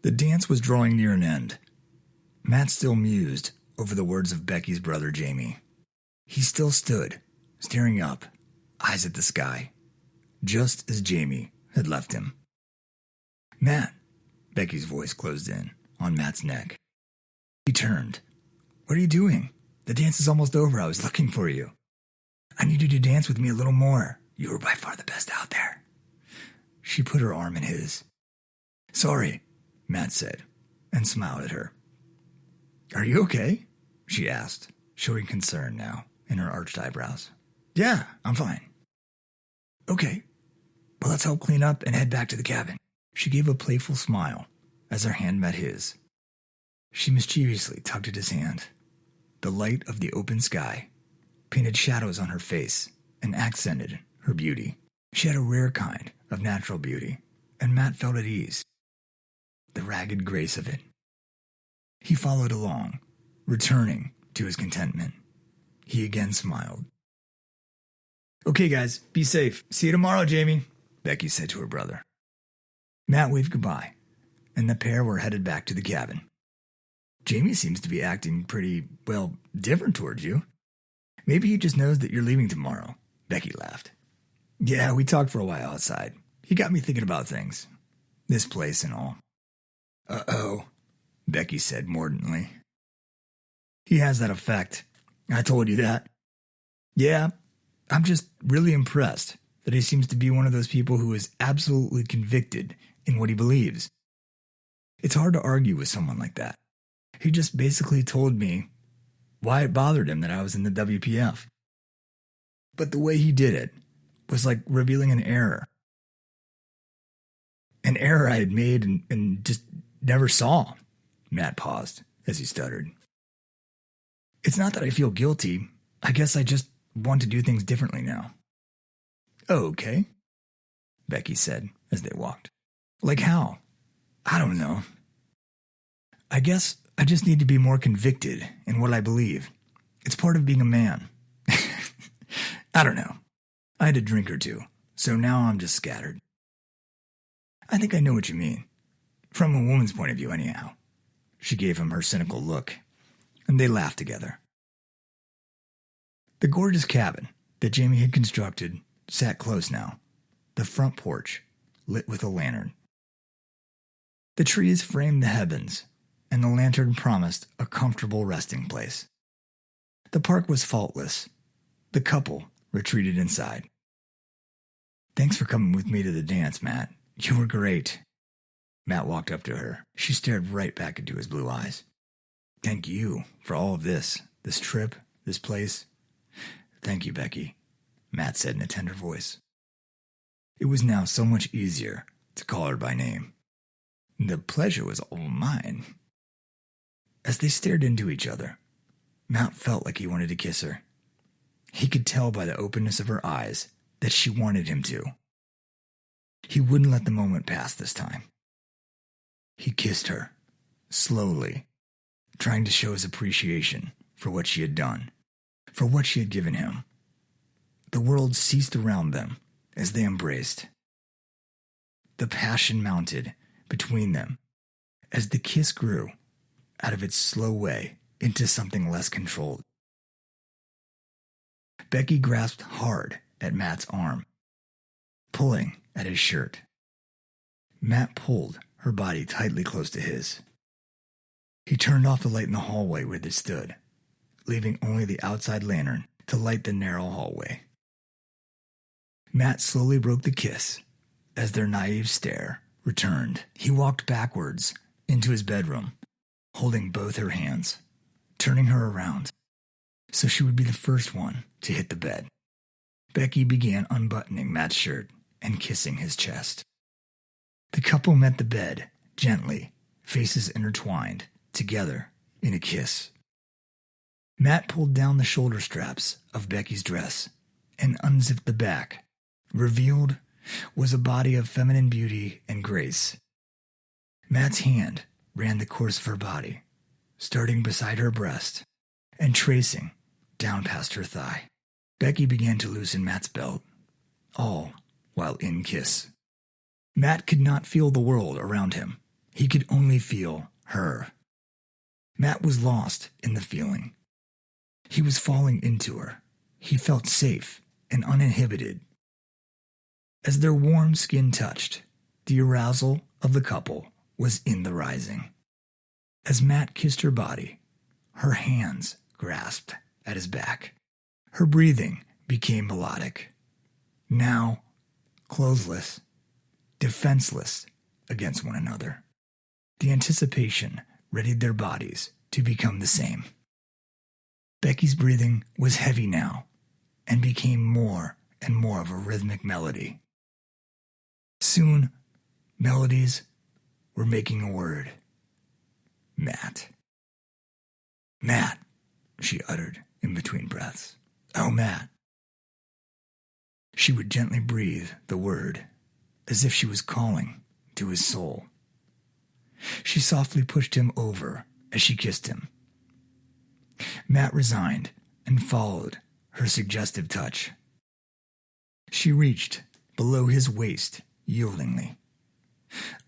The dance was drawing near an end. Matt still mused over the words of Becky's brother Jamie. He still stood, staring up, eyes at the sky, just as Jamie had left him. Matt, Becky's voice closed in on Matt's neck. He turned. What are you doing? The dance is almost over. I was looking for you. I need you to dance with me a little more. You were by far the best out there. She put her arm in his. Sorry, Matt said, and smiled at her. Are you okay? She asked, showing concern now in her arched eyebrows. Yeah, I'm fine. Okay, well, let's help clean up and head back to the cabin. She gave a playful smile as her hand met his. She mischievously tugged at his hand. The light of the open sky painted shadows on her face and accented her beauty. She had a rare kind of natural beauty, and Matt felt at ease. The ragged grace of it. He followed along, returning to his contentment. He again smiled. Okay, guys, be safe. See you tomorrow, Jamie, Becky said to her brother. Matt waved goodbye, and the pair were headed back to the cabin. Jamie seems to be acting pretty, well, different towards you. Maybe he just knows that you're leaving tomorrow, Becky laughed. Yeah, we talked for a while outside. He got me thinking about things. This place and all. Uh-oh, Becky said mordantly. He has that effect. I told you that. Yeah, I'm just really impressed that he seems to be one of those people who is absolutely convicted in what he believes. It's hard to argue with someone like that. He just basically told me why it bothered him that I was in the WPF. But the way he did it was like revealing an error. An error I had made and just never saw. Matt paused as he stuttered. It's not that I feel guilty. I guess I just want to do things differently now. Okay, Becky said as they walked. Like how? I don't know. I guess I just need to be more convicted in what I believe. It's part of being a man. I don't know. I had a drink or two, so now I'm just scattered. I think I know what you mean. From a woman's point of view, anyhow. She gave him her cynical look, and they laughed together. The gorgeous cabin that Jamie had constructed sat close now, the front porch lit with a lantern. The trees framed the heavens and the lantern promised a comfortable resting place. The park was faultless. The couple retreated inside. "Thanks for coming with me to the dance, Matt. You were great." Matt walked up to her. She stared right back into his blue eyes. "Thank you for all of this trip, this place." "Thank you, Becky," Matt said in a tender voice. It was now so much easier to call her by name. "The pleasure was all mine." As they stared into each other, Matt felt like he wanted to kiss her. He could tell by the openness of her eyes that she wanted him to. He wouldn't let the moment pass this time. He kissed her, slowly, trying to show his appreciation for what she had done, for what she had given him. The world ceased around them as they embraced. The passion mounted between them as the kiss grew out of its slow way into something less controlled. Becky grasped hard at Matt's arm, pulling at his shirt. Matt pulled her body tightly close to his. He turned off the light in the hallway where they stood, leaving only the outside lantern to light the narrow hallway. Matt slowly broke the kiss as their naive stare returned. He walked backwards into his bedroom, holding both her hands, turning her around so she would be the first one to hit the bed. Becky began unbuttoning Matt's shirt and kissing his chest. The couple met the bed gently, faces intertwined, together in a kiss. Matt pulled down the shoulder straps of Becky's dress and unzipped the back. Revealed was a body of feminine beauty and grace. Matt's hand ran the course of her body, starting beside her breast and tracing down past her thigh. Becky began to loosen Matt's belt, all while in kiss. Matt could not feel the world around him. He could only feel her. Matt was lost in the feeling. He was falling into her. He felt safe and uninhibited. As their warm skin touched, the arousal of the couple was in the rising. As Matt kissed her body, her hands grasped at his back. Her breathing became melodic. Now, clothesless, defenseless against one another. The anticipation readied their bodies to become the same. Becky's breathing was heavy now and became more and more of a rhythmic melody. Soon, melodies were making a word. Matt. "Matt," she uttered in between breaths. "Oh, Matt." She would gently breathe the word, as if she was calling to his soul. She softly pushed him over as she kissed him. Matt resigned and followed her suggestive touch. She reached below his waist yieldingly.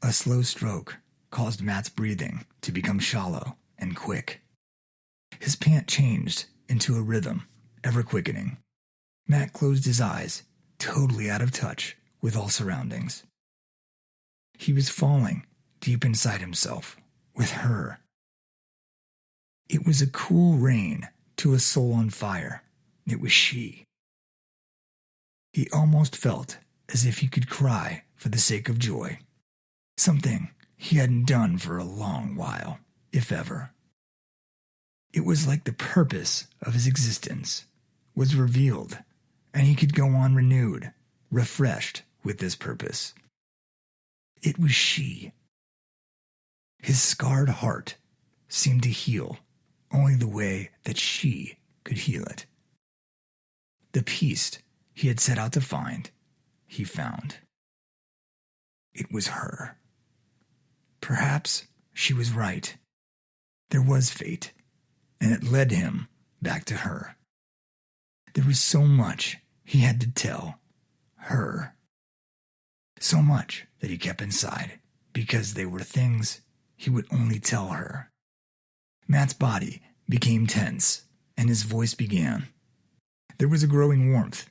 A slow stroke caused Matt's breathing to become shallow and quick. His pant changed into a rhythm, ever quickening. Matt closed his eyes, totally out of touch with all surroundings. He was falling deep inside himself with her. It was a cool rain to a soul on fire. It was she. He almost felt as if he could cry for the sake of joy, something he hadn't done for a long while, if ever. It was like the purpose of his existence was revealed, and he could go on renewed, refreshed with this purpose. It was she. His scarred heart seemed to heal only the way that she could heal it. The peace he had set out to find, he found. It was her. Perhaps she was right. There was fate, and it led him back to her. There was so much he had to tell her. So much that he kept inside, because they were things he would only tell her. Matt's body became tense, and his voice began. There was a growing warmth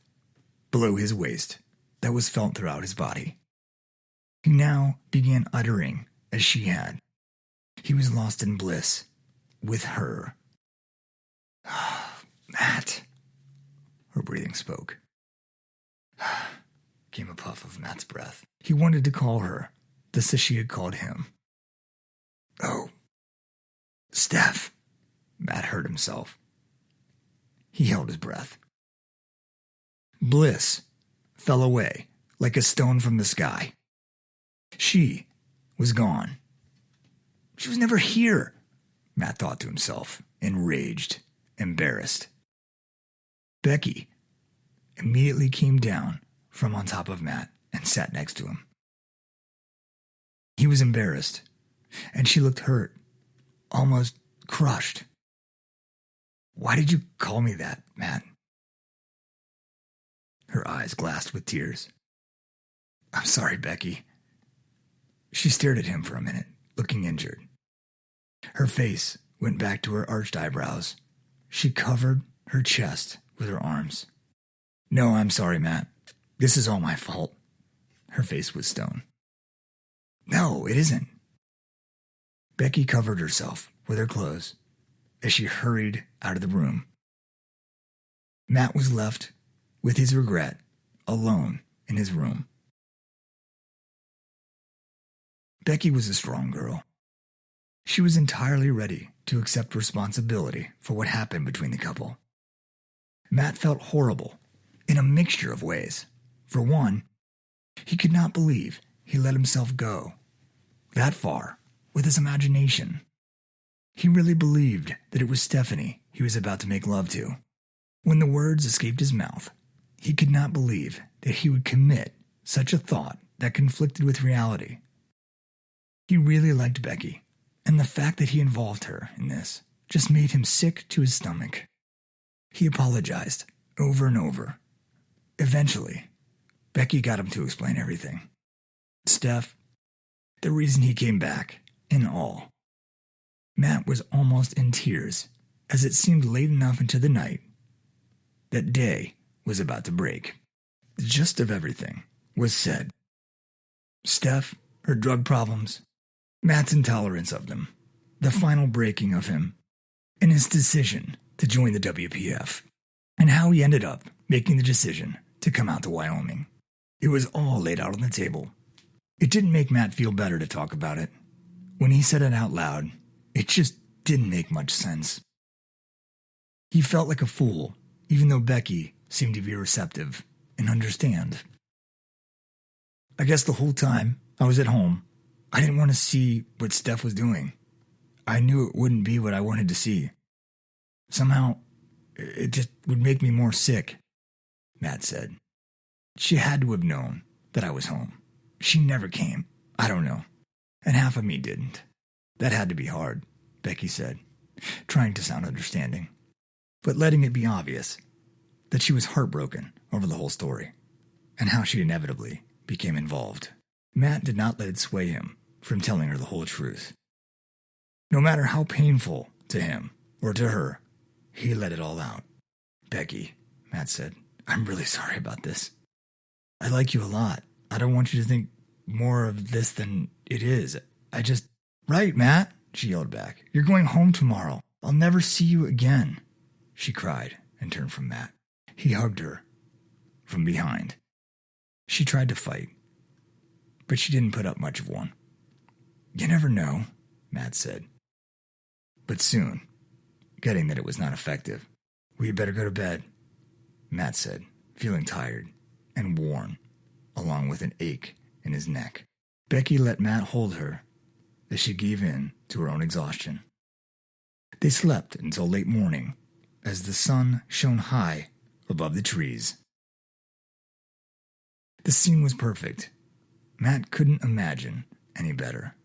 below his waist that was felt throughout his body. He now began uttering as she had. He was lost in bliss with her. Matt. Her breathing spoke. Came a puff of Matt's breath. He wanted to call her, just as she had called him. Oh, Steph. Matt heard himself. He held his breath. Bliss fell away like a stone from the sky. She was gone. She was never here, Matt thought to himself, enraged, embarrassed. Becky immediately came down from on top of Matt and sat next to him. He was embarrassed, and she looked hurt, almost crushed. Why did you call me that, Matt? Her eyes glassed with tears. I'm sorry, Becky. She stared at him for a minute, looking injured. Her face went back to her arched eyebrows. She covered her chest with her arms. No, I'm sorry, Matt. This is all my fault. Her face was stone. No, it isn't. Becky covered herself with her clothes as she hurried out of the room. Matt was left with his regret, alone in his room. Becky was a strong girl. She was entirely ready to accept responsibility for what happened between the couple. Matt felt horrible in a mixture of ways. For one, he could not believe he let himself go that far with his imagination. He really believed that it was Stephanie he was about to make love to. When the words escaped his mouth, he could not believe that he would commit such a thought that conflicted with reality. He really liked Becky, and the fact that he involved her in this just made him sick to his stomach. He apologized over and over. Eventually, Becky got him to explain everything. Steph, the reason he came back, in all. Matt was almost in tears as it seemed late enough into the night that day was about to break. The gist of everything was said. Steph, her drug problems, Matt's intolerance of them, the final breaking of him, and his decision to join the WPF, and how he ended up making the decision to come out to Wyoming. It was all laid out on the table. It didn't make Matt feel better to talk about it. When he said it out loud, it just didn't make much sense. He felt like a fool, even though Becky seemed to be receptive and understand. I guess the whole time I was at home, I didn't want to see what Steph was doing. I knew it wouldn't be what I wanted to see. Somehow, it just would make me more sick, Matt said. She had to have known that I was home. She never came. I don't know. And half of me didn't. That had to be hard, Becky said, trying to sound understanding, but letting it be obvious that she was heartbroken over the whole story and how she inevitably became involved. Matt did not let it sway him from telling her the whole truth. No matter how painful to him or to her, he let it all out. Becky, Matt said, I'm really sorry about this. I like you a lot. I don't want you to think more of this than it is. Right, Matt, she yelled back. You're going home tomorrow. I'll never see you again, she cried and turned from Matt. He hugged her from behind. She tried to fight, but she didn't put up much of one. You never know, Matt said. But soon, getting that it was not effective, we better go to bed, Matt said, feeling tired and worn, along with an ache in his neck. Becky let Matt hold her as she gave in to her own exhaustion. They slept until late morning as the sun shone high above the trees. The scene was perfect. Matt couldn't imagine any better.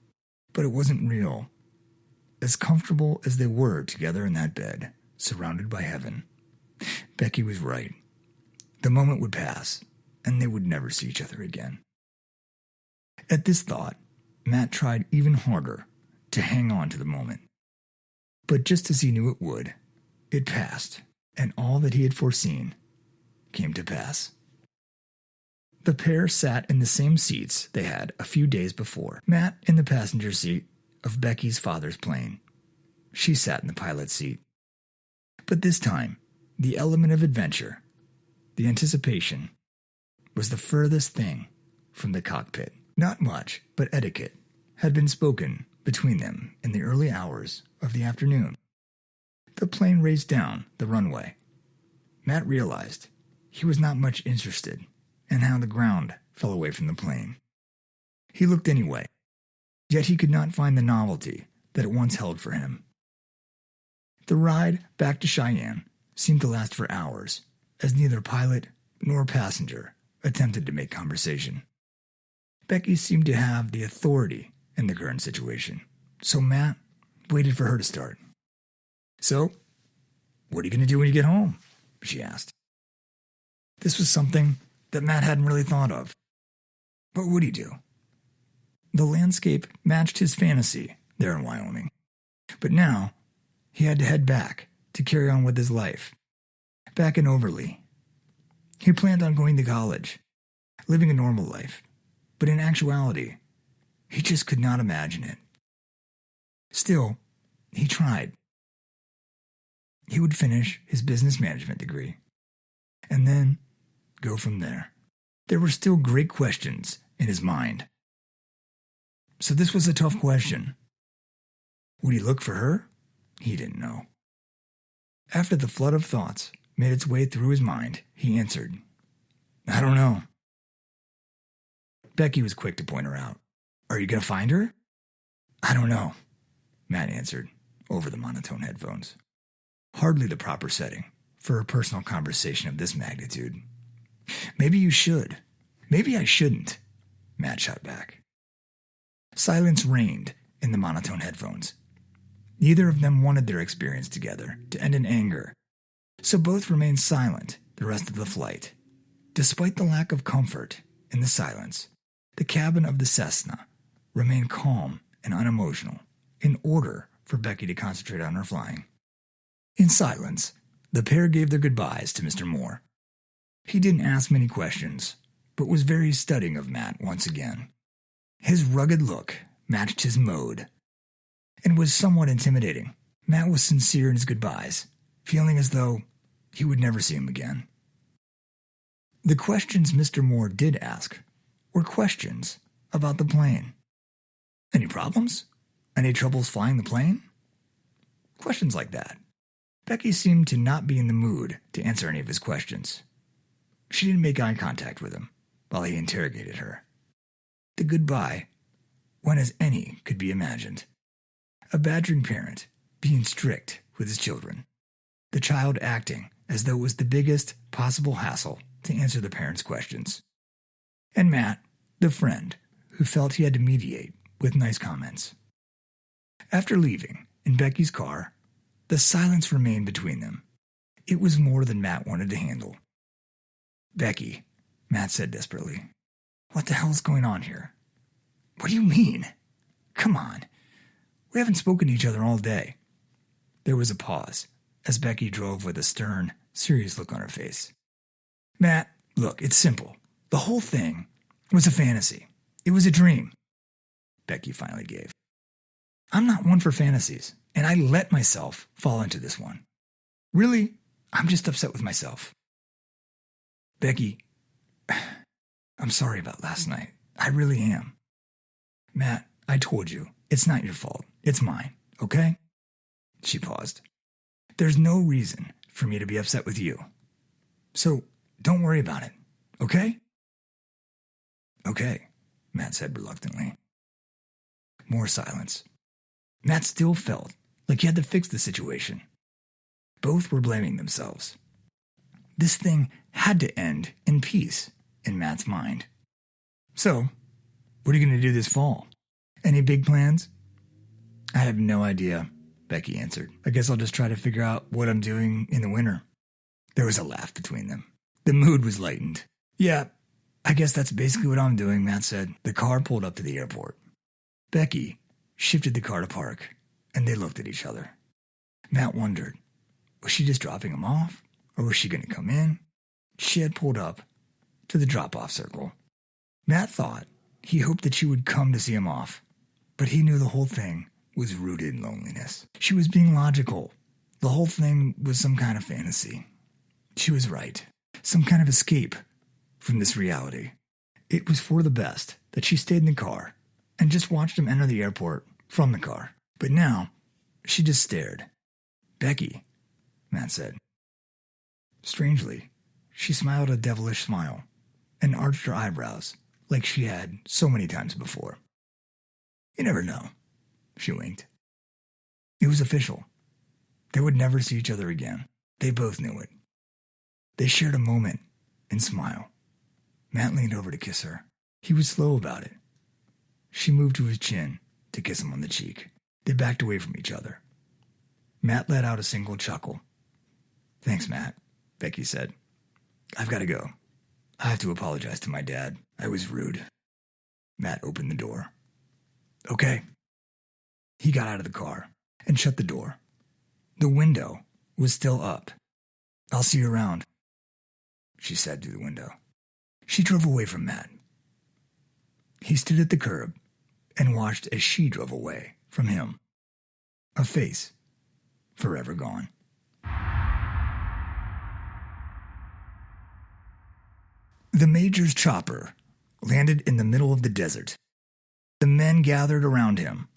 But it wasn't real. As comfortable as they were together in that bed, surrounded by heaven, Becky was right. The moment would pass, and they would never see each other again. At this thought, Matt tried even harder to hang on to the moment. But just as he knew it would, it passed, and all that he had foreseen came to pass. The pair sat in the same seats they had a few days before, Matt in the passenger seat, of Becky's father's plane. She sat in the pilot's seat. But this time, the element of adventure, the anticipation, was the furthest thing from the cockpit. Not much, but etiquette had been spoken between them in the early hours of the afternoon. The plane raced down the runway. Matt realized he was not much interested in how the ground fell away from the plane. He looked anyway, yet he could not find the novelty that it once held for him. The ride back to Cheyenne seemed to last for hours, as neither pilot nor passenger attempted to make conversation. Becky seemed to have the authority in the current situation, so Matt waited for her to start. "So, what are you going to do when you get home?" she asked. This was something that Matt hadn't really thought of. What would he do? The landscape matched his fantasy there in Wyoming, but now he had to head back to carry on with his life, back in Overly. He planned on going to college, living a normal life, but in actuality, he just could not imagine it. Still, he tried. He would finish his business management degree, and then go from there. There were still great questions in his mind. So this was a tough question. Would he look for her? He didn't know. After the flood of thoughts made its way through his mind, he answered, "I don't know." Becky was quick to point her out. "Are you going to find her?" "I don't know," Matt answered over the monotone headphones. Hardly the proper setting for a personal conversation of this magnitude. "Maybe you should. Maybe I shouldn't," Matt shot back. Silence reigned in the monotone headphones. Neither of them wanted their experience together to end in anger, so both remained silent the rest of the flight. Despite the lack of comfort in the silence, the cabin of the Cessna remained calm and unemotional in order for Becky to concentrate on her flying. In silence, the pair gave their goodbyes to Mr. Moore. He didn't ask many questions, but was very studying of Matt once again. His rugged look matched his mode and was somewhat intimidating. Matt was sincere in his goodbyes, feeling as though he would never see him again. The questions Mr. Moore did ask were questions about the plane. Any problems? Any troubles flying the plane? Questions like that. Becky seemed to not be in the mood to answer any of his questions. She didn't make eye contact with him while he interrogated her. The goodbye went as any could be imagined. A badgering parent being strict with his children. The child acting as though it was the biggest possible hassle to answer the parent's questions. And Matt, the friend, who felt he had to mediate with nice comments. After leaving in Becky's car, the silence remained between them. It was more than Matt wanted to handle. "Becky," Matt said desperately, "what the hell's going on here?" "What do you mean? Come on. We haven't spoken to each other all day." There was a pause as Becky drove with a stern, serious look on her face. "Matt, look, it's simple. The whole thing was a fantasy. It was a dream." Becky finally gave. "I'm not one for fantasies, and I let myself fall into this one. Really, I'm just upset with myself." "Becky, I'm sorry about last night. I really am." "Matt, I told you, it's not your fault. It's mine, okay?" She paused. "There's no reason for me to be upset with you. So don't worry about it, okay?" "Okay," Matt said reluctantly. More silence. Matt still felt like he had to fix the situation. Both were blaming themselves. This thing had to end in peace in Matt's mind. "So, what are you going to do this fall? Any big plans?" "I have no idea," Becky answered. "I guess I'll just try to figure out what I'm doing in the winter." There was a laugh between them. The mood was lightened. "Yeah, I guess that's basically what I'm doing," Matt said. The car pulled up to the airport. Becky shifted the car to park, and they looked at each other. Matt wondered, was she just dropping him off, or was she going to come in? She had pulled up to the drop-off circle. Matt thought he hoped that she would come to see him off, but he knew the whole thing was rooted in loneliness. She was being logical. The whole thing was some kind of fantasy. She was right. Some kind of escape from this reality. It was for the best that she stayed in the car and just watched him enter the airport from the car. But now, she just stared. "Becky," Matt said. Strangely, she smiled a devilish smile and arched her eyebrows like she had so many times before. "You never know," she winked. It was official. They would never see each other again. They both knew it. They shared a moment and smile. Matt leaned over to kiss her. He was slow about it. She moved to his chin to kiss him on the cheek. They backed away from each other. Matt let out a single chuckle. "Thanks, Matt," Becky said. "I've got to go. I have to apologize to my dad. I was rude." Matt opened the door. "Okay." He got out of the car and shut the door. The window was still up. "I'll see you around," she said through the window. She drove away from Matt. He stood at the curb and watched as she drove away from him. A face forever gone. The Major's chopper landed in the middle of the desert. The men gathered around him.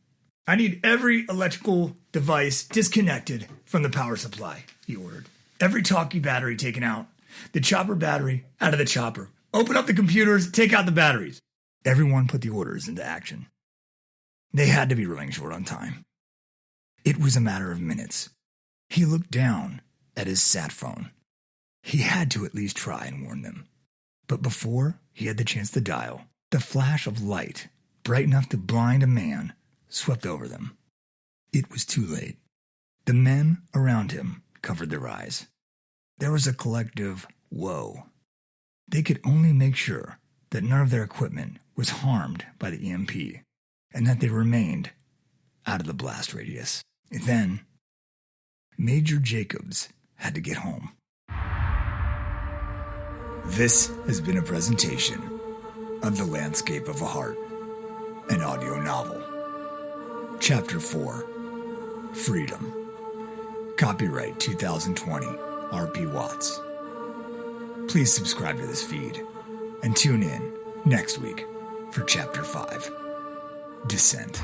"I need every electrical device disconnected from the power supply," he ordered. "Every talkie battery taken out. The chopper battery out of the chopper. Open up the computers, take out the batteries." Everyone put the orders into action. They had to be running short on time. It was a matter of minutes. He looked down at his sat phone. He had to at least try and warn them. But before he had the chance to dial, the flash of light, bright enough to blind a man, swept over them. It was too late. The men around him covered their eyes. There was a collective whoa. They could only make sure that none of their equipment was harmed by the EMP and that they remained out of the blast radius. Then, Major Jacobs had to get home. This has been a presentation of The Landscape of a Heart, an audio novel. Chapter 4, Freedom. Copyright 2020, R.P. Watts. Please subscribe to this feed and tune in next week for Chapter 5, Descent.